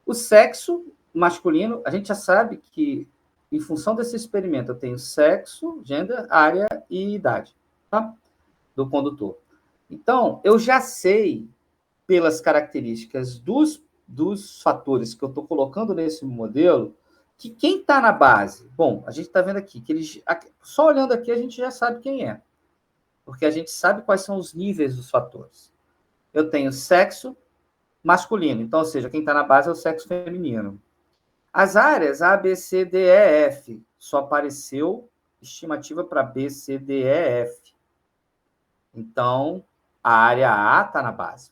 O sexo masculino, a gente já sabe que, em função desse experimento, eu tenho sexo, gênero, área e idade, tá? Do condutor. Então, eu já sei, pelas características dos fatores que eu estou colocando nesse modelo, que quem está na base... Bom, a gente está vendo aqui, só olhando aqui a gente já sabe quem é, porque a gente sabe quais são os níveis dos fatores. Eu tenho sexo masculino, então, ou seja, quem está na base é o sexo feminino. As áreas A, B, C, D, E, F, só apareceu estimativa para B, C, D, E, F. Então, a área A está na base.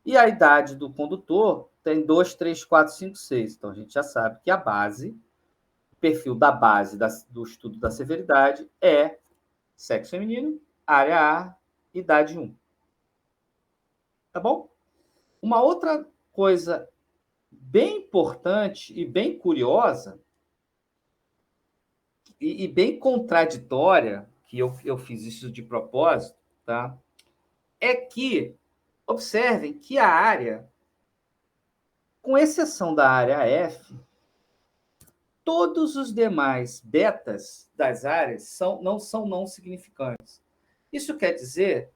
E a idade do condutor tem 2, 3, 4, 5, 6. Então, a gente já sabe que a base, o perfil da base do estudo da severidade é sexo feminino, área A, idade 1. Tá bom? Uma outra coisa bem importante e bem curiosa e bem contraditória, que eu fiz isso de propósito, tá? É que, observem que a área, com exceção da área F, todos os demais betas das áreas não são não significantes. Isso quer dizer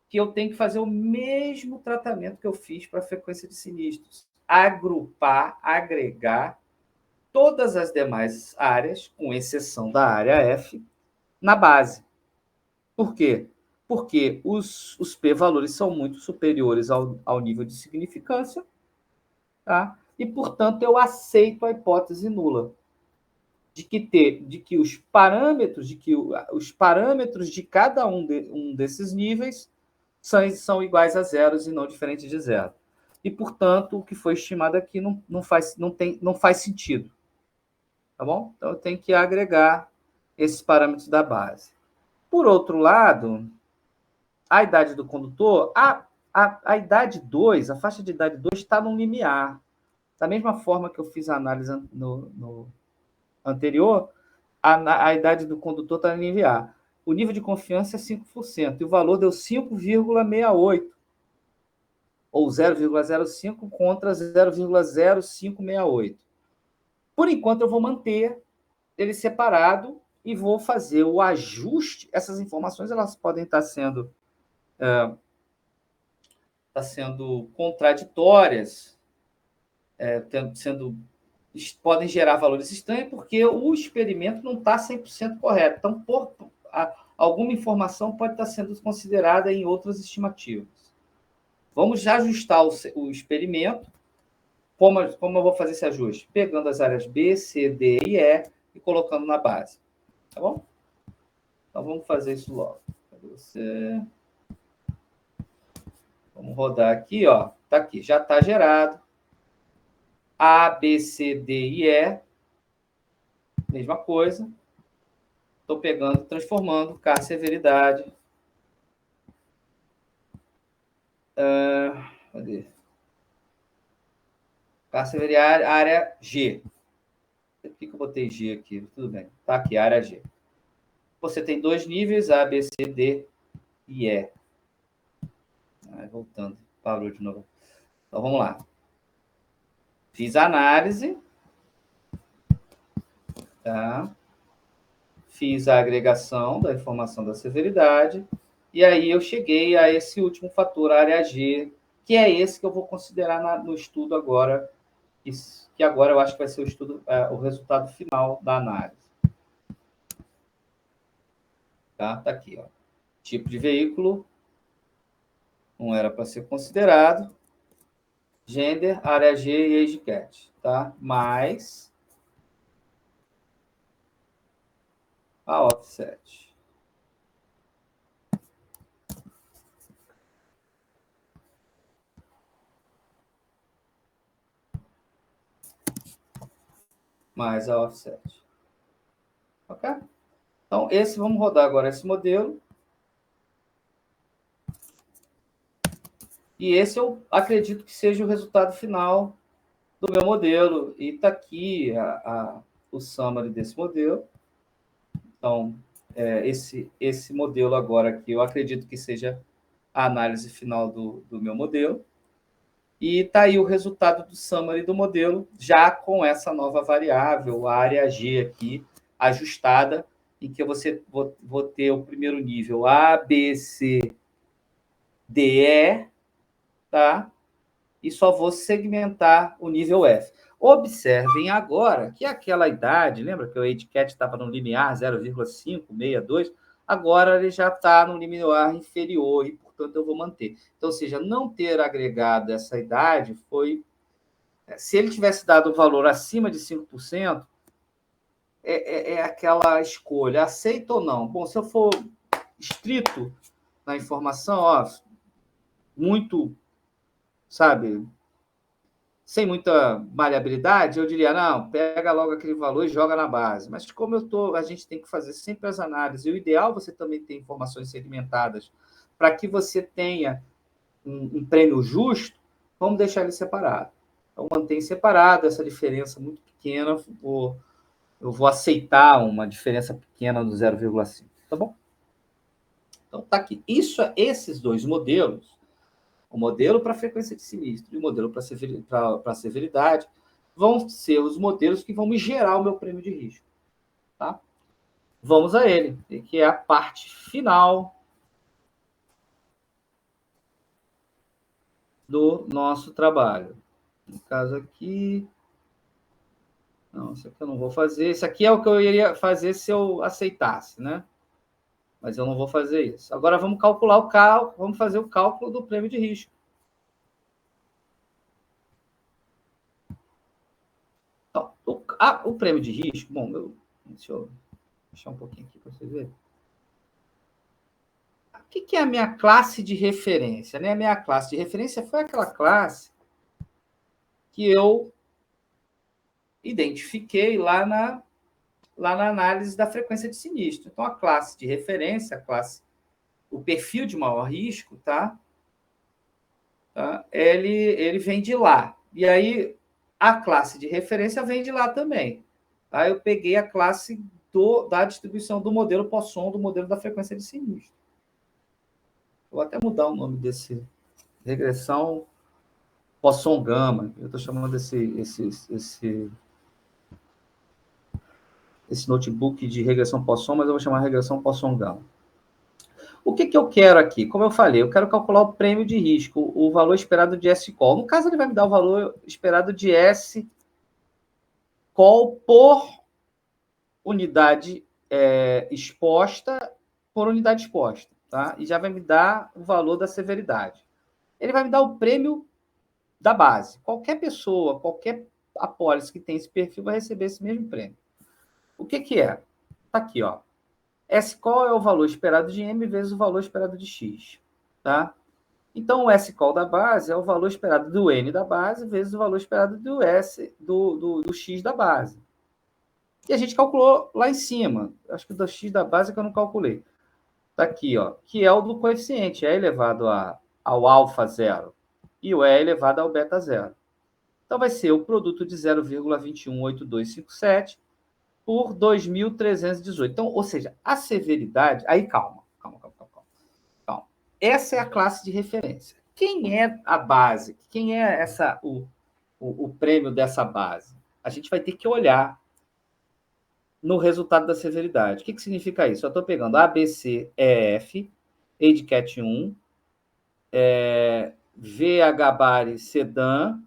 que eu tenho que fazer o mesmo tratamento que eu fiz para a frequência de sinistros. Agrupar, agregar todas as demais áreas, com exceção da área F, na base. Por quê? Porque os p-valores são muito superiores ao nível de significância, tá? E, portanto, eu aceito a hipótese nula de que os parâmetros de cada um desses níveis são iguais a zeros e não diferentes de zero. E, portanto, o que foi estimado aqui não faz sentido. Tá bom? Então, eu tenho que agregar esses parâmetros da base. Por outro lado, a idade do condutor, a idade 2, a faixa de idade 2 está no limiar. Da mesma forma que eu fiz a análise no anterior, a idade do condutor está no limiar. O nível de confiança é 5%, e o valor deu 5,68, ou 0,05 contra 0,0568. Por enquanto, eu vou manter ele separado e vou fazer o ajuste. Essas informações elas podem estar sendo contraditórias, podem gerar valores estranhos, porque o experimento não está 100% correto. Então, alguma informação pode estar sendo considerada em outras estimativas. Vamos já ajustar o experimento. Como eu vou fazer esse ajuste? Pegando as áreas B, C, D e E e colocando na base. Tá bom? Então, vamos fazer isso logo. Cadê você? Vamos rodar aqui, ó. Tá aqui, já está gerado. A, B, C, D e E. Mesma coisa. Estou pegando, transformando. K, severidade. Cadê? K, severidade, área G. Por que eu botei G aqui? Tudo bem. Tá aqui, área G. Você tem dois níveis, A, B, C, D e E. Voltando, parou de novo. Então, vamos lá. Fiz a análise. Tá? Fiz a agregação da informação da severidade. E aí eu cheguei a esse último fator, a área G, que é esse que eu vou considerar no estudo agora, que agora eu acho que vai ser o resultado final da análise. Tá aqui, ó. Tipo de veículo não era para ser considerado. Gender, área G e age cat, tá? Mais a offset. Mais a offset. Ok? Então, vamos rodar agora esse modelo. E esse eu acredito que seja o resultado final do meu modelo. E está aqui o summary desse modelo. Então, esse modelo agora aqui, eu acredito que seja a análise final do meu modelo. E está aí o resultado do summary do modelo, já com essa nova variável, a área G aqui, ajustada, em que eu vou ter o primeiro nível A, B, C, D, E, tá? E só vou segmentar o nível F. Observem agora que aquela idade, lembra que o age cat estava no limiar 0,562? Agora ele já está no limiar inferior e, portanto, eu vou manter. Então, ou seja, não ter agregado essa idade foi... Se ele tivesse dado um valor acima de 5%, é aquela escolha, aceita ou não? Bom, se eu for estrito na informação, ó, muito, sabe, sem muita maleabilidade, eu diria, não, pega logo aquele valor e joga na base. Mas como a gente tem que fazer sempre as análises, e o ideal você também ter informações segmentadas para que você tenha um prêmio justo, vamos deixar ele separado. Então, mantém separado essa diferença muito pequena, eu vou aceitar uma diferença pequena do 0,5, tá bom? Então, está aqui. Esses dois modelos, o modelo para frequência de sinistro e o modelo para severidade, vão ser os modelos que vão me gerar o meu prêmio de risco. Tá? Vamos a ele, que é a parte final do nosso trabalho. No caso aqui... Não, isso aqui eu não vou fazer. Isso aqui é o que eu iria fazer se eu aceitasse, né? Mas eu não vou fazer isso. Agora vamos calcular vamos fazer o cálculo do prêmio de risco. Então, o prêmio de risco, bom, deixa eu deixar um pouquinho aqui para vocês verem. O que é a minha classe de referência? Né? A minha classe de referência foi aquela classe que eu identifiquei lá na análise da frequência de sinistro. Então, a classe de referência, o perfil de maior risco, tá? Ele vem de lá. E aí, a classe de referência vem de lá também. Aí eu peguei a classe da distribuição do modelo Poisson, do modelo da frequência de sinistro. Vou até mudar o nome desse regressão Poisson Gama. Eu estou chamando esse notebook de regressão Poisson, mas eu vou chamar regressão Poisson Gama. O que eu quero aqui? Como eu falei, eu quero calcular o prêmio de risco, o valor esperado de S-call. No caso, ele vai me dar o valor esperado de S-call por unidade exposta, por unidade exposta. Tá? E já vai me dar o valor da severidade. Ele vai me dar o prêmio da base. Qualquer pessoa, qualquer apólice que tem esse perfil vai receber esse mesmo prêmio. O que é? Está aqui, ó. S-call é o valor esperado de M vezes o valor esperado de X. Tá? Então, o S-call da base é o valor esperado do N da base vezes o valor esperado do X da base. E a gente calculou lá em cima. Acho que do X da base que eu não calculei. Está aqui, ó, que é o do coeficiente, E elevado ao alfa zero e o E elevado ao beta zero. Então, vai ser o produto de 0,218257 por 2.318. Então, ou seja, a severidade... Aí, calma. Essa é a classe de referência. Quem é a base? Quem é o prêmio dessa base? A gente vai ter que olhar no resultado da severidade. O que significa isso? Eu estou pegando A, B, C, E, F, EDCAT 1, VH Bari Sedan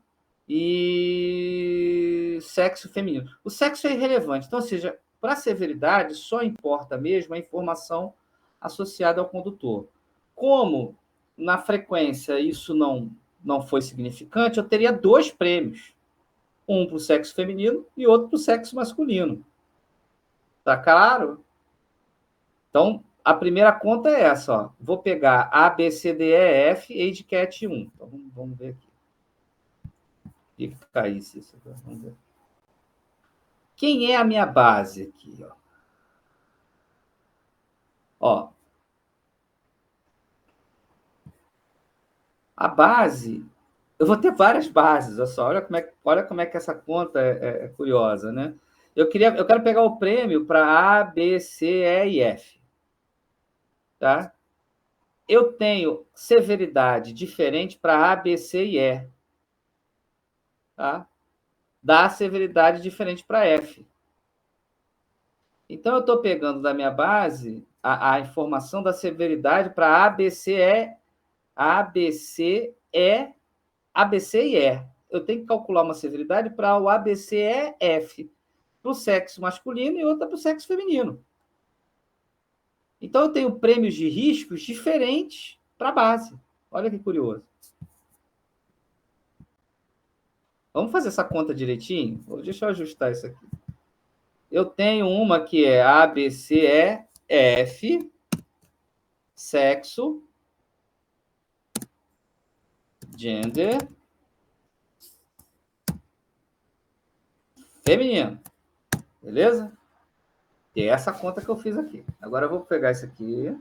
e sexo feminino. O sexo é irrelevante. Então, ou seja, para a severidade, só importa mesmo a informação associada ao condutor. Como na frequência isso não foi significante, eu teria dois prêmios. Um para o sexo feminino e outro para o sexo masculino. Tá claro? Então, a primeira conta é essa. Ó. Vou pegar A, B, C, D, E, F, EDCAT 1. Então, vamos ver aqui. Que caísse isso. Vamos ver. Quem é a minha base aqui? Ó, a base... Eu vou ter várias bases, olha só. Olha como é que essa conta é curiosa, né? Eu quero pegar o prêmio para A, B, C, E e F. Tá? Eu tenho severidade diferente para A, B, C e E. Tá? Dá severidade diferente para F. Então, eu estou pegando da minha base a informação da severidade para A, B, C, E, A, B, C, E, A, B, C e E. Eu tenho que calcular uma severidade para o A, B, C, E, F. Para o sexo masculino e outra para o sexo feminino. Então, eu tenho prêmios de riscos diferentes para a base. Olha que curioso. Vamos fazer essa conta direitinho? Deixa eu ajustar isso aqui. Eu tenho uma que é A, B, C, E, F, sexo, gender, feminino. Beleza? E é essa conta que eu fiz aqui. Agora eu vou pegar isso aqui.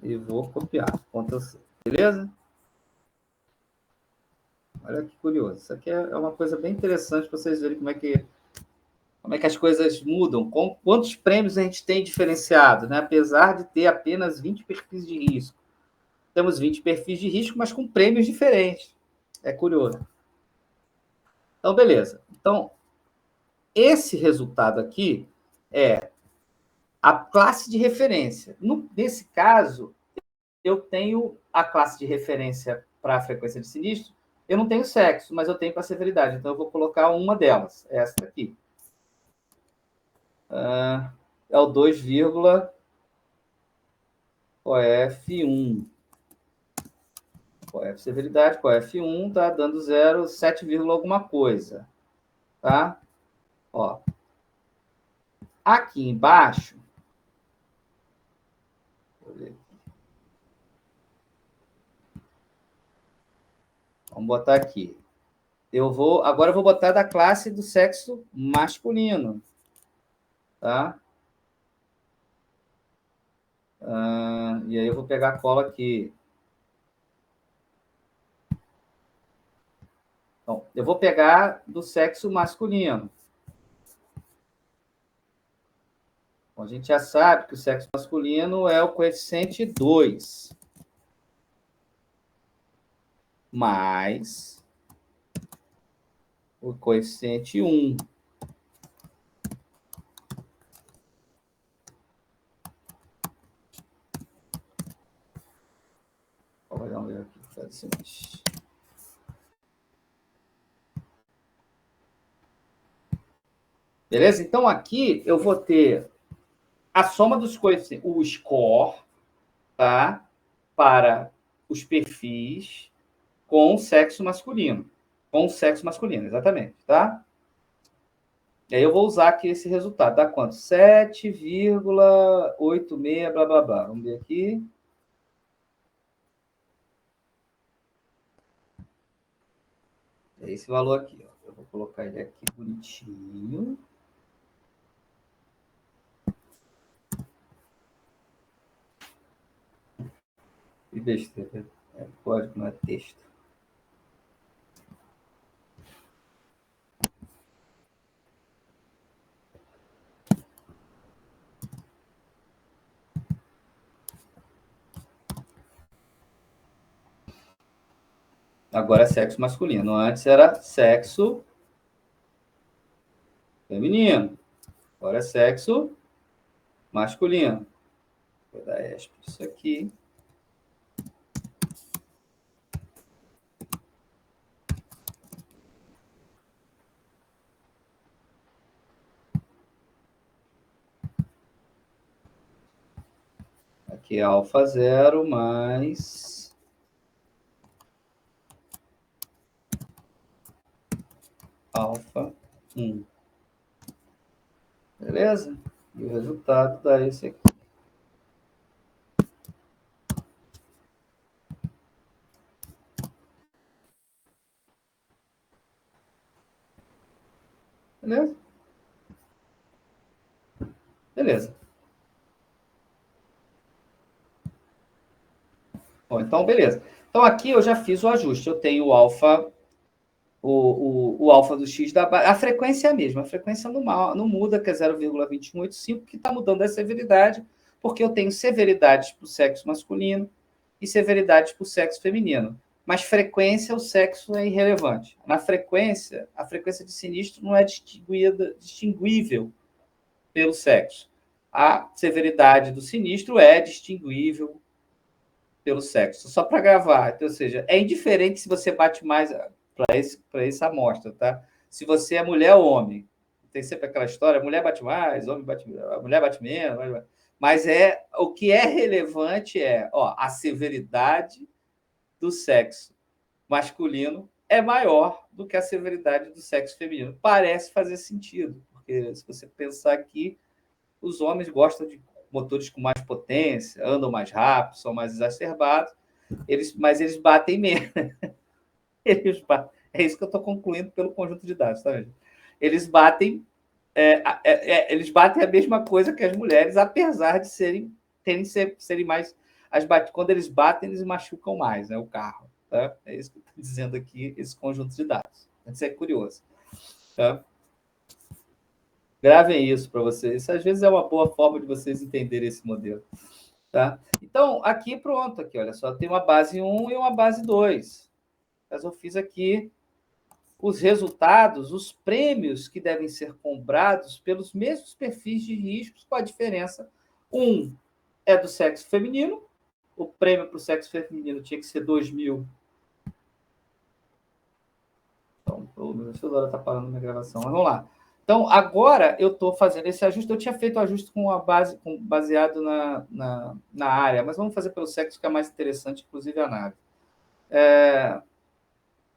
E vou copiar. Ctrl C. Beleza? Olha que curioso. Isso aqui é uma coisa bem interessante para vocês verem como é que Como é que as coisas mudam? Quantos prêmios a gente tem diferenciado, né? Apesar de ter apenas 20 perfis de risco. Temos 20 perfis de risco, mas com prêmios diferentes. É curioso. Então, beleza. Então, esse resultado aqui é a classe de referência. Nesse caso, eu tenho a classe de referência para a frequência de sinistro. Eu não tenho sexo, mas eu tenho para a severidade. Então, eu vou colocar uma delas, essa aqui. É o 2, coef1. Coef severidade, coef1, tá dando 0, 7, alguma coisa. Tá? Ó. Aqui embaixo, vamos botar aqui. Agora eu vou botar da classe do sexo masculino. Tá? E aí eu vou pegar a cola aqui. Então, eu vou pegar do sexo masculino. Bom, a gente já sabe que o sexo masculino é o coeficiente 2. Mais o coeficiente 1. Vou dar um ver aqui. Beleza? Então, aqui eu vou ter a soma dos coeficientes, o score, tá? Para os perfis com o sexo masculino. Com o sexo masculino, exatamente, tá? E aí eu vou usar aqui esse resultado. Dá quanto? 7,86, blá, blá, blá. Vamos ver aqui. É esse valor aqui. Ó. Eu vou colocar ele aqui bonitinho. E besteira. É código, não é texto. Agora é sexo masculino. Antes era sexo feminino. Agora é sexo masculino. Vou dar ESP isso aqui. Aqui é alfa 0 mais alfa 1. Beleza? E o resultado dá esse aqui. Beleza? Beleza. Bom, então, beleza. Então, aqui eu já fiz o ajuste. Eu tenho o alfa, o alfa do x da base. A frequência é a mesma. A frequência não muda, que é 0,2185, que está mudando a severidade, porque eu tenho severidades para o sexo masculino e severidades para o sexo feminino. Mas frequência, o sexo é irrelevante. Na frequência, a frequência de sinistro não é distinguível pelo sexo. A severidade do sinistro é distinguível pelo sexo, só para gravar. Então, ou seja, é indiferente se você bate mais para essa amostra, tá? Se você é mulher ou homem. Tem sempre aquela história, mulher bate mais, homem bate, mulher bate menos, mas o que é relevante é, a severidade do sexo masculino é maior do que a severidade do sexo feminino. Parece fazer sentido, porque se você pensar aqui, os homens gostam de motores com mais potência, andam mais rápido, são mais exacerbados, mas eles batem menos. É isso que eu estou concluindo pelo conjunto de dados, tá vendo? Eles batem, eles batem a mesma coisa que as mulheres, apesar de serem mais. Quando eles batem, eles machucam mais, né, o carro. Tá? É isso que eu estou dizendo aqui, esse conjunto de dados. Isso é curioso. Tá? Gravem isso para vocês. Isso, às vezes, é uma boa forma de vocês entenderem esse modelo. Tá? Então, aqui, pronto. Aqui, olha só, tem uma base 1 e uma base 2. Mas eu fiz aqui os resultados, os prêmios que devem ser comprados pelos mesmos perfis de riscos, com a diferença. Um é do sexo feminino. O prêmio para o sexo feminino tinha que ser 2.000. Então, meu celular está parando minha gravação. Mas vamos lá. Então, agora eu estou fazendo esse ajuste. Eu tinha feito o ajuste com a base, baseado na área, mas vamos fazer pelo sexo, que é mais interessante, inclusive a análise.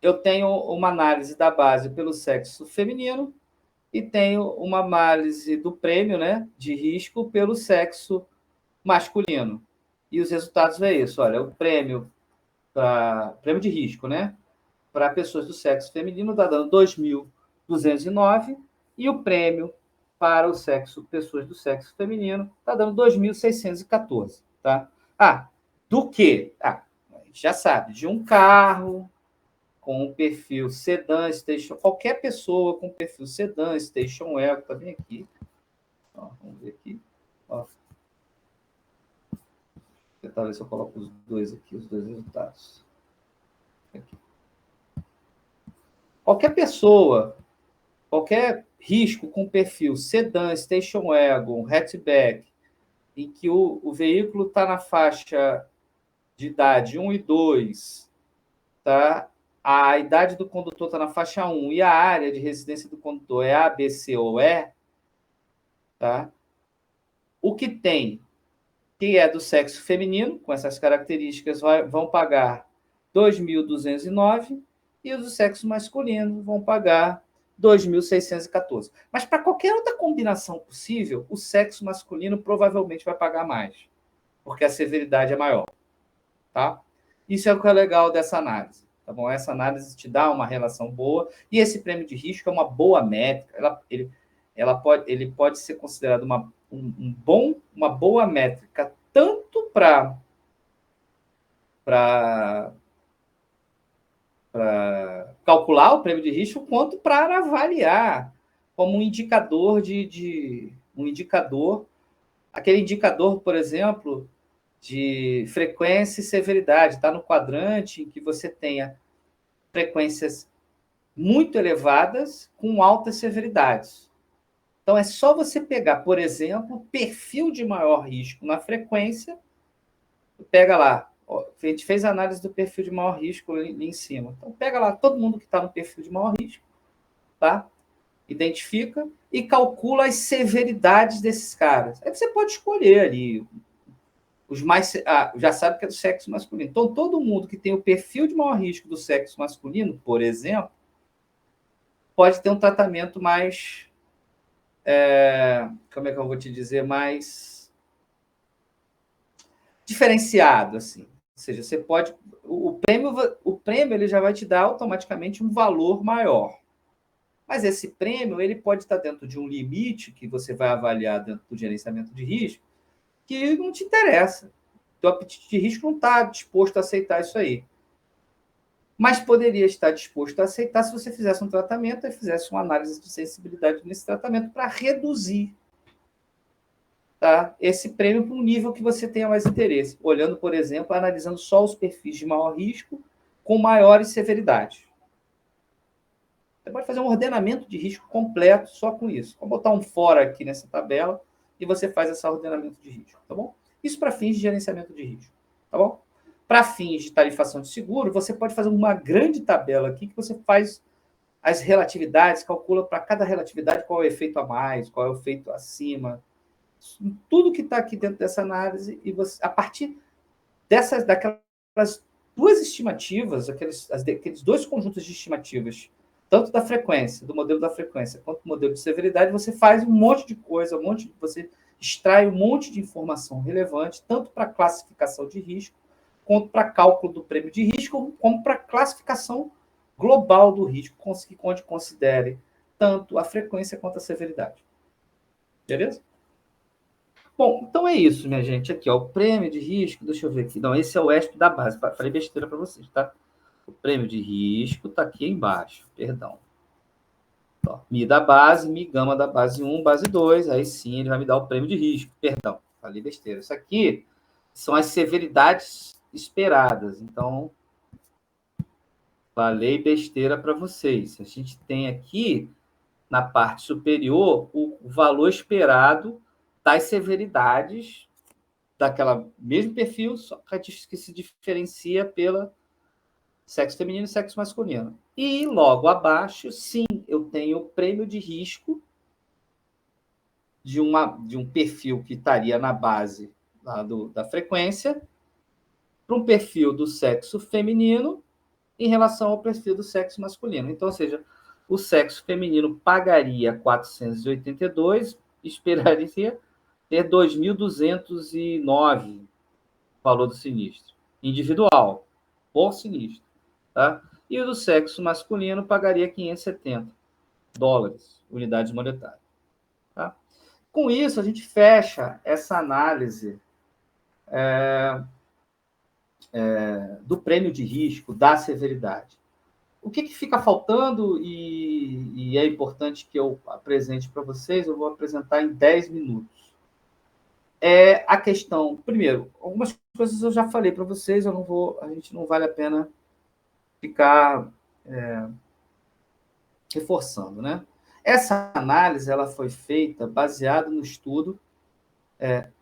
Eu tenho uma análise da base pelo sexo feminino e tenho uma análise do prêmio, né, de risco pelo sexo masculino. E os resultados é isso. Olha, o prêmio de risco, né, para pessoas do sexo feminino está dando 2.209 e o prêmio para pessoas do sexo feminino está dando 2.614, tá? Do que? A gente já sabe, de um carro com o perfil sedã, station, qualquer pessoa com perfil sedã, station wagon, tá bem aqui. Ó, vamos ver aqui. Ó. Vou tentar ver se eu coloco os dois aqui, os dois resultados. Aqui. Qualquer pessoa, qualquer risco com perfil sedã, station wagon, hatchback, em que o veículo está na faixa de idade 1 e 2, tá? A idade do condutor está na faixa 1 e a área de residência do condutor é A, B, C ou E, tá? O que tem, que é do sexo feminino, com essas características, vão pagar 2.209 e os do sexo masculino vão pagar 2.614. Mas para qualquer outra combinação possível, o sexo masculino provavelmente vai pagar mais, porque a severidade é maior. Tá? Isso é o que é legal dessa análise. Tá bom? Essa análise te dá uma relação boa e esse prêmio de risco é uma boa métrica. Ele pode ser considerado uma boa métrica tanto para calcular o prêmio de risco quanto para avaliar como um indicador aquele indicador, por exemplo, de frequência e severidade. Está no quadrante em que você tenha frequências muito elevadas com altas severidades. Então, é só você pegar, por exemplo, perfil de maior risco na frequência, pega lá, ó, a gente fez a análise do perfil de maior risco ali em cima. Então, pega lá todo mundo que está no perfil de maior risco, tá? Identifica e calcula as severidades desses caras. Aí você pode escolher ali os mais. Já sabe que é do sexo masculino. Então, todo mundo que tem o perfil de maior risco do sexo masculino, por exemplo, pode ter um tratamento mais. Como é que eu vou te dizer? Mais diferenciado, assim. Ou seja, você pode. O prêmio ele já vai te dar automaticamente um valor maior. Mas esse prêmio ele pode estar dentro de um limite que você vai avaliar dentro do gerenciamento de risco, que não te interessa. O apetite de risco não está disposto a aceitar isso aí. Mas poderia estar disposto a aceitar se você fizesse um tratamento e fizesse uma análise de sensibilidade nesse tratamento para reduzir, tá, esse prêmio para um nível que você tenha mais interesse. Olhando, por exemplo, analisando só os perfis de maior risco com maiores severidades. Você pode fazer um ordenamento de risco completo só com isso. Vou botar um fora aqui nessa tabela e você faz esse ordenamento de risco, tá bom? Isso para fins de gerenciamento de risco, tá bom? Para fins de tarifação de seguro, você pode fazer uma grande tabela aqui que você faz as relatividades, calcula para cada relatividade qual é o efeito a mais, qual é o efeito acima, tudo que está aqui dentro dessa análise, e você, a partir daquelas duas estimativas, aqueles dois conjuntos de estimativas, tanto da frequência, do modelo da frequência, quanto do modelo de severidade, você faz um monte de coisa, você extrai um monte de informação relevante, tanto para classificação de risco, quanto para cálculo do prêmio de risco, como para classificação global do risco, onde considere tanto a frequência quanto a severidade. Beleza? Bom, então é isso, minha gente. Aqui, ó, o prêmio de risco, deixa eu ver aqui. Não, esse é o ESP da base. Falei besteira para vocês, tá? O prêmio de risco está aqui embaixo, perdão. Ó, Mi da base, Mi gama da base 1, base 2, aí sim ele vai me dar o prêmio de risco. Perdão, falei besteira. Isso aqui são as severidades esperadas. Então, falei besteira para vocês. A gente tem aqui, na parte superior, o valor esperado das severidades daquela mesmo perfil, só que se diferencia pela sexo feminino e sexo masculino. E logo abaixo, sim, eu tenho o prêmio de risco de um perfil que estaria na base lá da frequência para um perfil do sexo feminino em relação ao perfil do sexo masculino. Então, ou seja, o sexo feminino pagaria 482, esperaria ter 2.209 valor do sinistro, individual, por sinistro. Tá? E o do sexo masculino pagaria 570 dólares, unidade monetária. Tá? Com isso, a gente fecha essa análise do prêmio de risco, da severidade. O que fica faltando, e é importante que eu apresente para vocês, eu vou apresentar em 10 minutos. É a questão, primeiro, algumas coisas eu já falei para vocês, a gente não vale a pena ficar reforçando, né? Essa análise ela foi feita baseada no estudo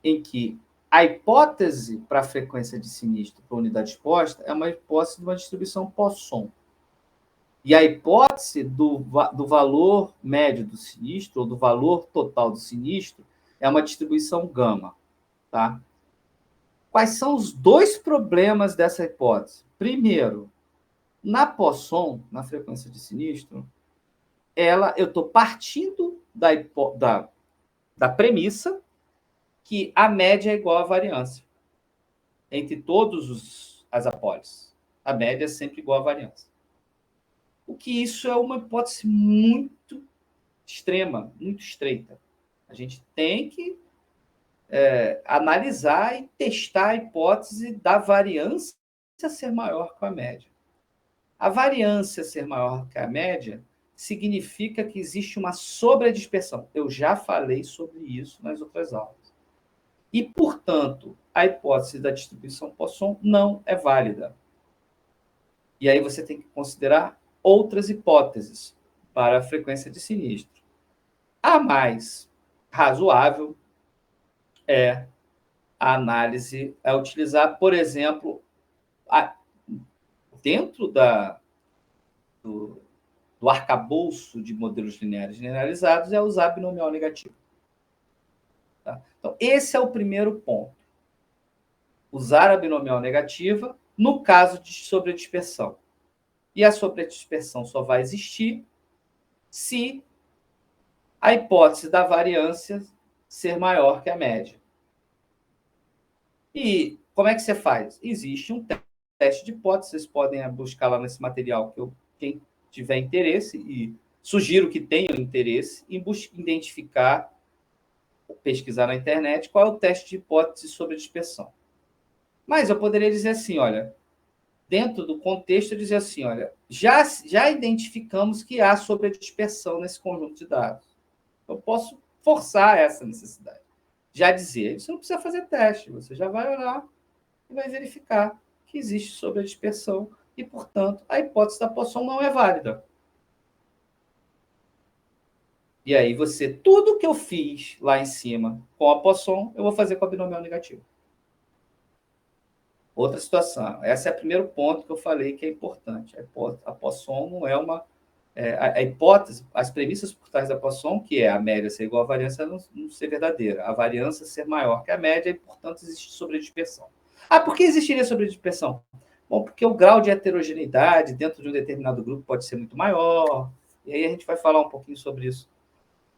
em que a hipótese para a frequência de sinistro para a unidade exposta é uma hipótese de uma distribuição Poisson. E a hipótese do valor médio do sinistro, ou do valor total do sinistro, é uma distribuição gama. Tá? Quais são os dois problemas dessa hipótese? Primeiro, na Poisson, na frequência de sinistro, eu estou partindo da premissa que a média é igual à variância entre todos as apólices. A média é sempre igual à variância. O que isso é uma hipótese muito extrema, muito estreita. A gente tem que analisar e testar a hipótese da variância ser maior que a média. A variância ser maior que a média significa que existe uma sobredispersão. Eu já falei sobre isso nas outras aulas. E, portanto, a hipótese da distribuição Poisson não é válida. E aí você tem que considerar outras hipóteses para a frequência de sinistro. A mais razoável é a análise, é utilizar, por exemplo, dentro do arcabouço de modelos lineares generalizados, é usar binomial negativo. Tá? Então, esse é o primeiro ponto. Usar a binomial negativa no caso de sobredispersão. E a sobredispersão só vai existir se a hipótese da variância ser maior que a média. E como é que você faz? Existe um teste de hipótese, vocês podem buscar lá nesse material, quem tiver interesse, e sugiro que tenham interesse em identificar, pesquisar na internet, qual é o teste de hipótese sobre dispersão. Mas eu poderia dizer assim, olha, dentro do contexto, eu dizer assim, olha, já identificamos que há sobredispersão nesse conjunto de dados. Eu posso forçar essa necessidade. Já dizer, você não precisa fazer teste, você já vai olhar e vai verificar que existe sobredispersão e, portanto, a hipótese da Poisson não é válida. E aí tudo que eu fiz lá em cima com a Poisson, eu vou fazer com a binomial negativa. Outra situação. Esse é o primeiro ponto que eu falei que é importante. A Poisson não é uma... a hipótese, as premissas por trás da Poisson, que é a média ser igual à variância, não ser verdadeira. A variância ser maior que a média e, portanto, existe sobredispersão. Por que existiria sobredispersão? Bom, porque o grau de heterogeneidade dentro de um determinado grupo pode ser muito maior. E aí a gente vai falar um pouquinho sobre isso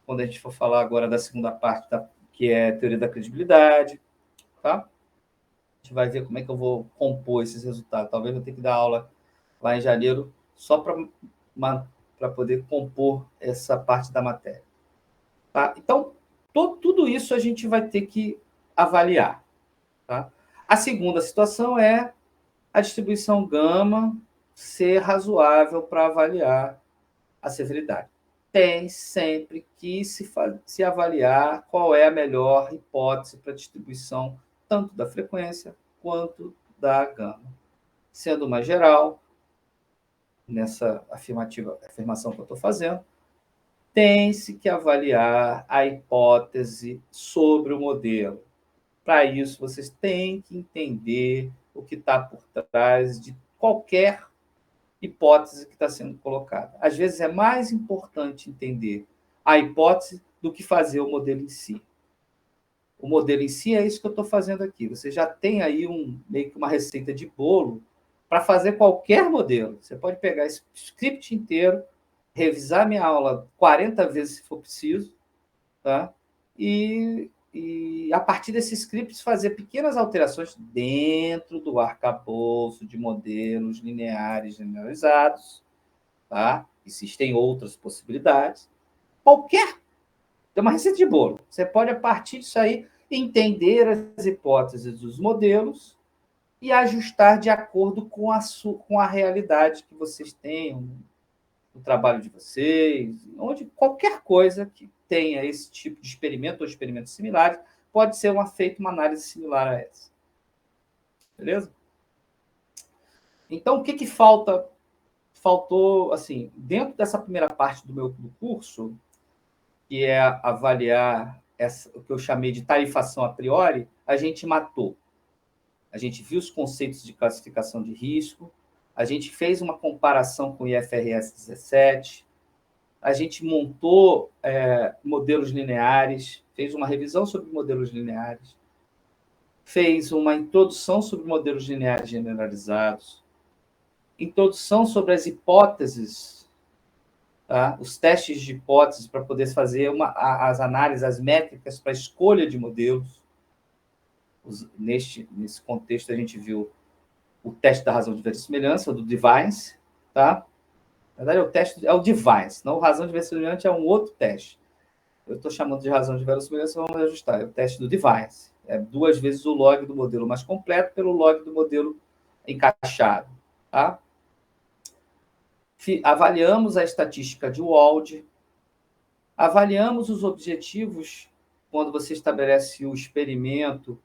quando a gente for falar agora da segunda parte, que é a teoria da credibilidade. Tá? A gente vai ver como é que eu vou compor esses resultados. Talvez eu tenha que dar aula lá em janeiro só para poder compor essa parte da matéria. Tá? Então, tudo isso a gente vai ter que avaliar. Tá? A segunda situação é a distribuição gama ser razoável para avaliar a severidade. tem sempre que se avaliar qual é a melhor hipótese para a distribuição tanto da frequência quanto da gama. Sendo mais geral, nessa afirmação que eu estou fazendo, tem-se que avaliar a hipótese sobre o modelo. Para isso, vocês têm que entender o que está por trás de qualquer hipótese que está sendo colocada. Às vezes é mais importante entender a hipótese do que fazer o modelo em si. O modelo em si é isso que eu estou fazendo aqui. Você já tem aí meio que uma receita de bolo para fazer qualquer modelo. Você pode pegar esse script inteiro, revisar minha aula 40 vezes se for preciso, tá? E a partir desses scripts fazer pequenas alterações dentro do arcabouço de modelos lineares generalizados, tá? Existem outras possibilidades. É uma receita de bolo. Você pode, a partir disso aí, entender as hipóteses dos modelos e ajustar de acordo com a realidade que vocês tenham, no trabalho de vocês, onde qualquer coisa que tenha esse tipo de experimento ou experimentos similares, pode ser feita uma análise similar a essa. Beleza? Então, o que faltou, assim, dentro dessa primeira parte do curso, que é avaliar o que eu chamei de tarifação a priori, a gente matou. A gente viu os conceitos de classificação de risco, a gente fez uma comparação com o IFRS 17, a gente montou modelos lineares, fez uma revisão sobre modelos lineares, fez uma introdução sobre modelos lineares generalizados, introdução sobre as hipóteses, tá? Os testes de hipóteses para poder fazer as análises, as métricas para a escolha de modelos. Nesse contexto, a gente viu o teste da razão de verossimilhança, do Devine, tá? Na verdade, o teste é o Devine, não o razão de verossimilhança é um outro teste. Eu estou chamando de razão de verossimilhança, vamos ajustar. É o teste do Devine. É 2 vezes o log do modelo mais completo pelo log do modelo encaixado, tá? Avaliamos a estatística de Wald, avaliamos os objetivos quando você estabelece o experimento,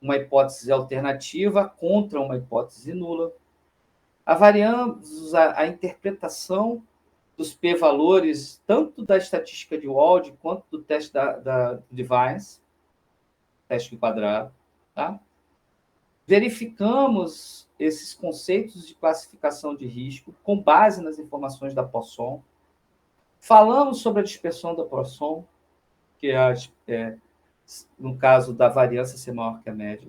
uma hipótese alternativa contra uma hipótese nula. Avaliamos a interpretação dos p-valores, tanto da estatística de Wald quanto do teste da Devine, teste quadrado. Tá? Verificamos esses conceitos de classificação de risco com base nas informações da Poisson. Falamos sobre a dispersão da Poisson, que no caso da variância ser maior que a média.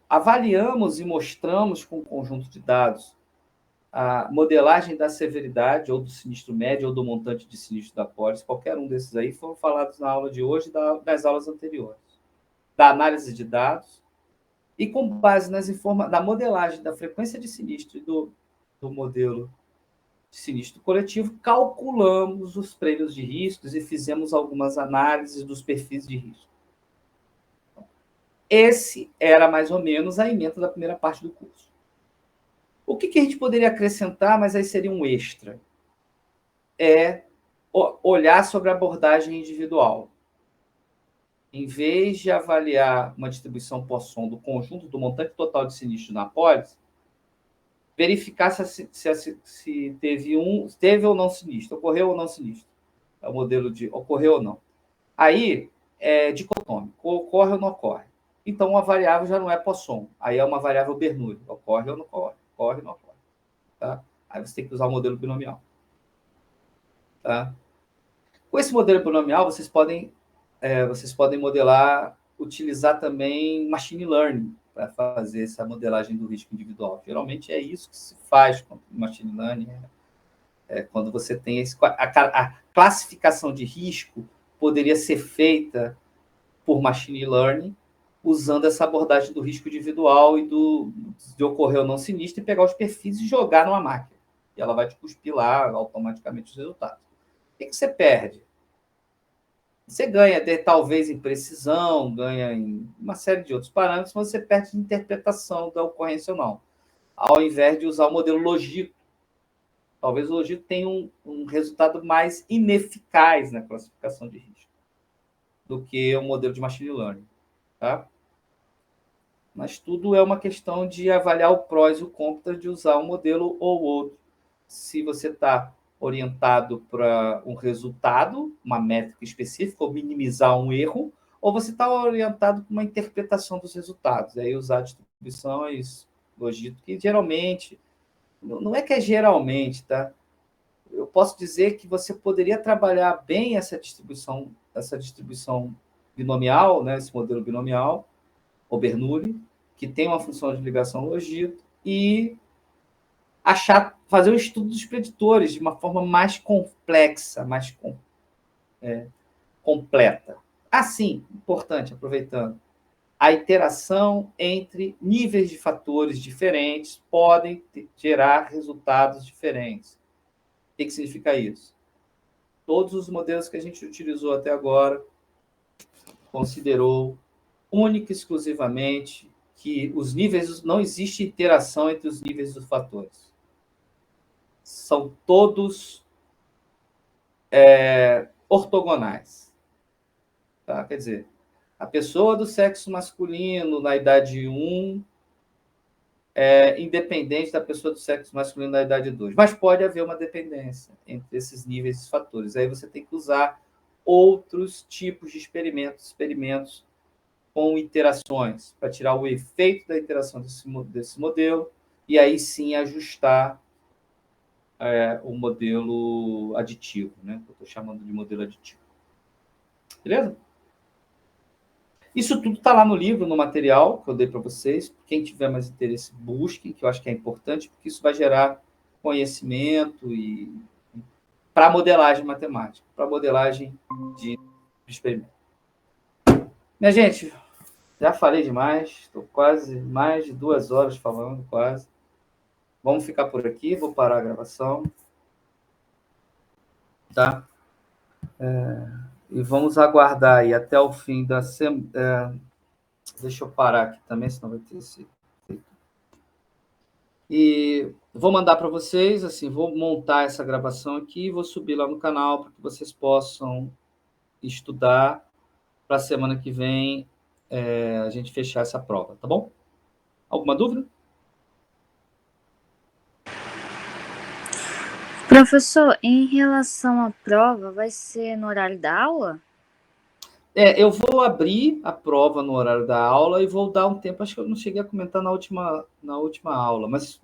Avaliamos e mostramos com um conjunto de dados a modelagem da severidade, ou do sinistro médio, ou do montante de sinistro da pólice. Qualquer um desses aí foram falados na aula de hoje e das aulas anteriores. Da análise de dados, e com base na modelagem da frequência de sinistro e do modelo de sinistro coletivo, calculamos os prêmios de riscos e fizemos algumas análises dos perfis de risco. Esse era mais ou menos a ementa da primeira parte do curso. O que a gente poderia acrescentar, mas aí seria um extra? É olhar sobre a abordagem individual. Em vez de avaliar uma distribuição Poisson do conjunto do montante total de sinistro na pólice, verificar se teve ou não sinistro, ocorreu ou não sinistro. É o modelo de ocorreu ou não. Aí é dicotômico, ocorre ou não ocorre. Então, uma variável já não é Poisson, aí é uma variável Bernoulli, ocorre ou não ocorre, ocorre ou não ocorre. Tá? Aí você tem que usar o modelo binomial. Tá? Com esse modelo binomial, vocês podem modelar, utilizar também machine learning para fazer essa modelagem do risco individual. Geralmente é isso que se faz com machine learning, quando você tem a classificação de risco poderia ser feita por machine learning, usando essa abordagem do risco individual e de ocorrer ou não sinistro, e pegar os perfis e jogar numa máquina. E ela vai te cuspir lá automaticamente os resultados. O que você perde? Você ganha, talvez, em precisão, ganha em uma série de outros parâmetros, mas você perde interpretação da ocorrência ou não, ao invés de usar o modelo logístico, Talvez o logito tenha um resultado mais ineficaz na classificação de risco do que o modelo de machine learning, tá? Mas tudo é uma questão de avaliar o prós e o contra de usar um modelo ou outro. Se você está orientado para um resultado, uma métrica específica, ou minimizar um erro, ou você está orientado para uma interpretação dos resultados. Aí usar distribuições logito, que geralmente, não é que é geralmente, tá? Eu posso dizer que você poderia trabalhar bem essa distribuição binomial, né, esse modelo binomial, ou Bernoulli, que tem uma função de ligação logito, e fazer o estudo dos preditores de uma forma mais complexa, mais completa. Assim, importante, aproveitando, a interação entre níveis de fatores diferentes podem gerar resultados diferentes. O que significa isso? Todos os modelos que a gente utilizou até agora considerou única e exclusivamente que os níveis, não existe interação entre os níveis dos fatores. São todos ortogonais. Tá? Quer dizer, a pessoa do sexo masculino na idade 1 é independente da pessoa do sexo masculino na idade 2. Mas pode haver uma dependência entre esses níveis de fatores. Aí você tem que usar outros tipos de experimentos com interações, para tirar o efeito da interação desse modelo, e aí sim ajustar o modelo aditivo, né? Que eu estou chamando de modelo aditivo. Beleza? Isso tudo está lá no livro, no material que eu dei para vocês. Quem tiver mais interesse, busque, que eu acho que é importante, porque isso vai gerar conhecimento para modelagem matemática, para modelagem de experimento. Minha gente, já falei demais, estou quase mais de 2 horas falando, quase. Vamos ficar por aqui, vou parar a gravação. Tá? E vamos aguardar aí até o fim da semana. Deixa eu parar aqui também, senão vai ter esse. E vou mandar para vocês, assim, vou montar essa gravação aqui e vou subir lá no canal para que vocês possam estudar para a semana que vem a gente fechar essa prova, tá bom? Alguma dúvida? Professor, em relação à prova, vai ser no horário da aula? Eu vou abrir a prova no horário da aula e vou dar um tempo. Acho que eu não cheguei a comentar na última aula, mas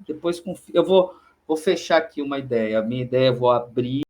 depois eu vou fechar aqui uma ideia. A minha ideia, eu vou abrir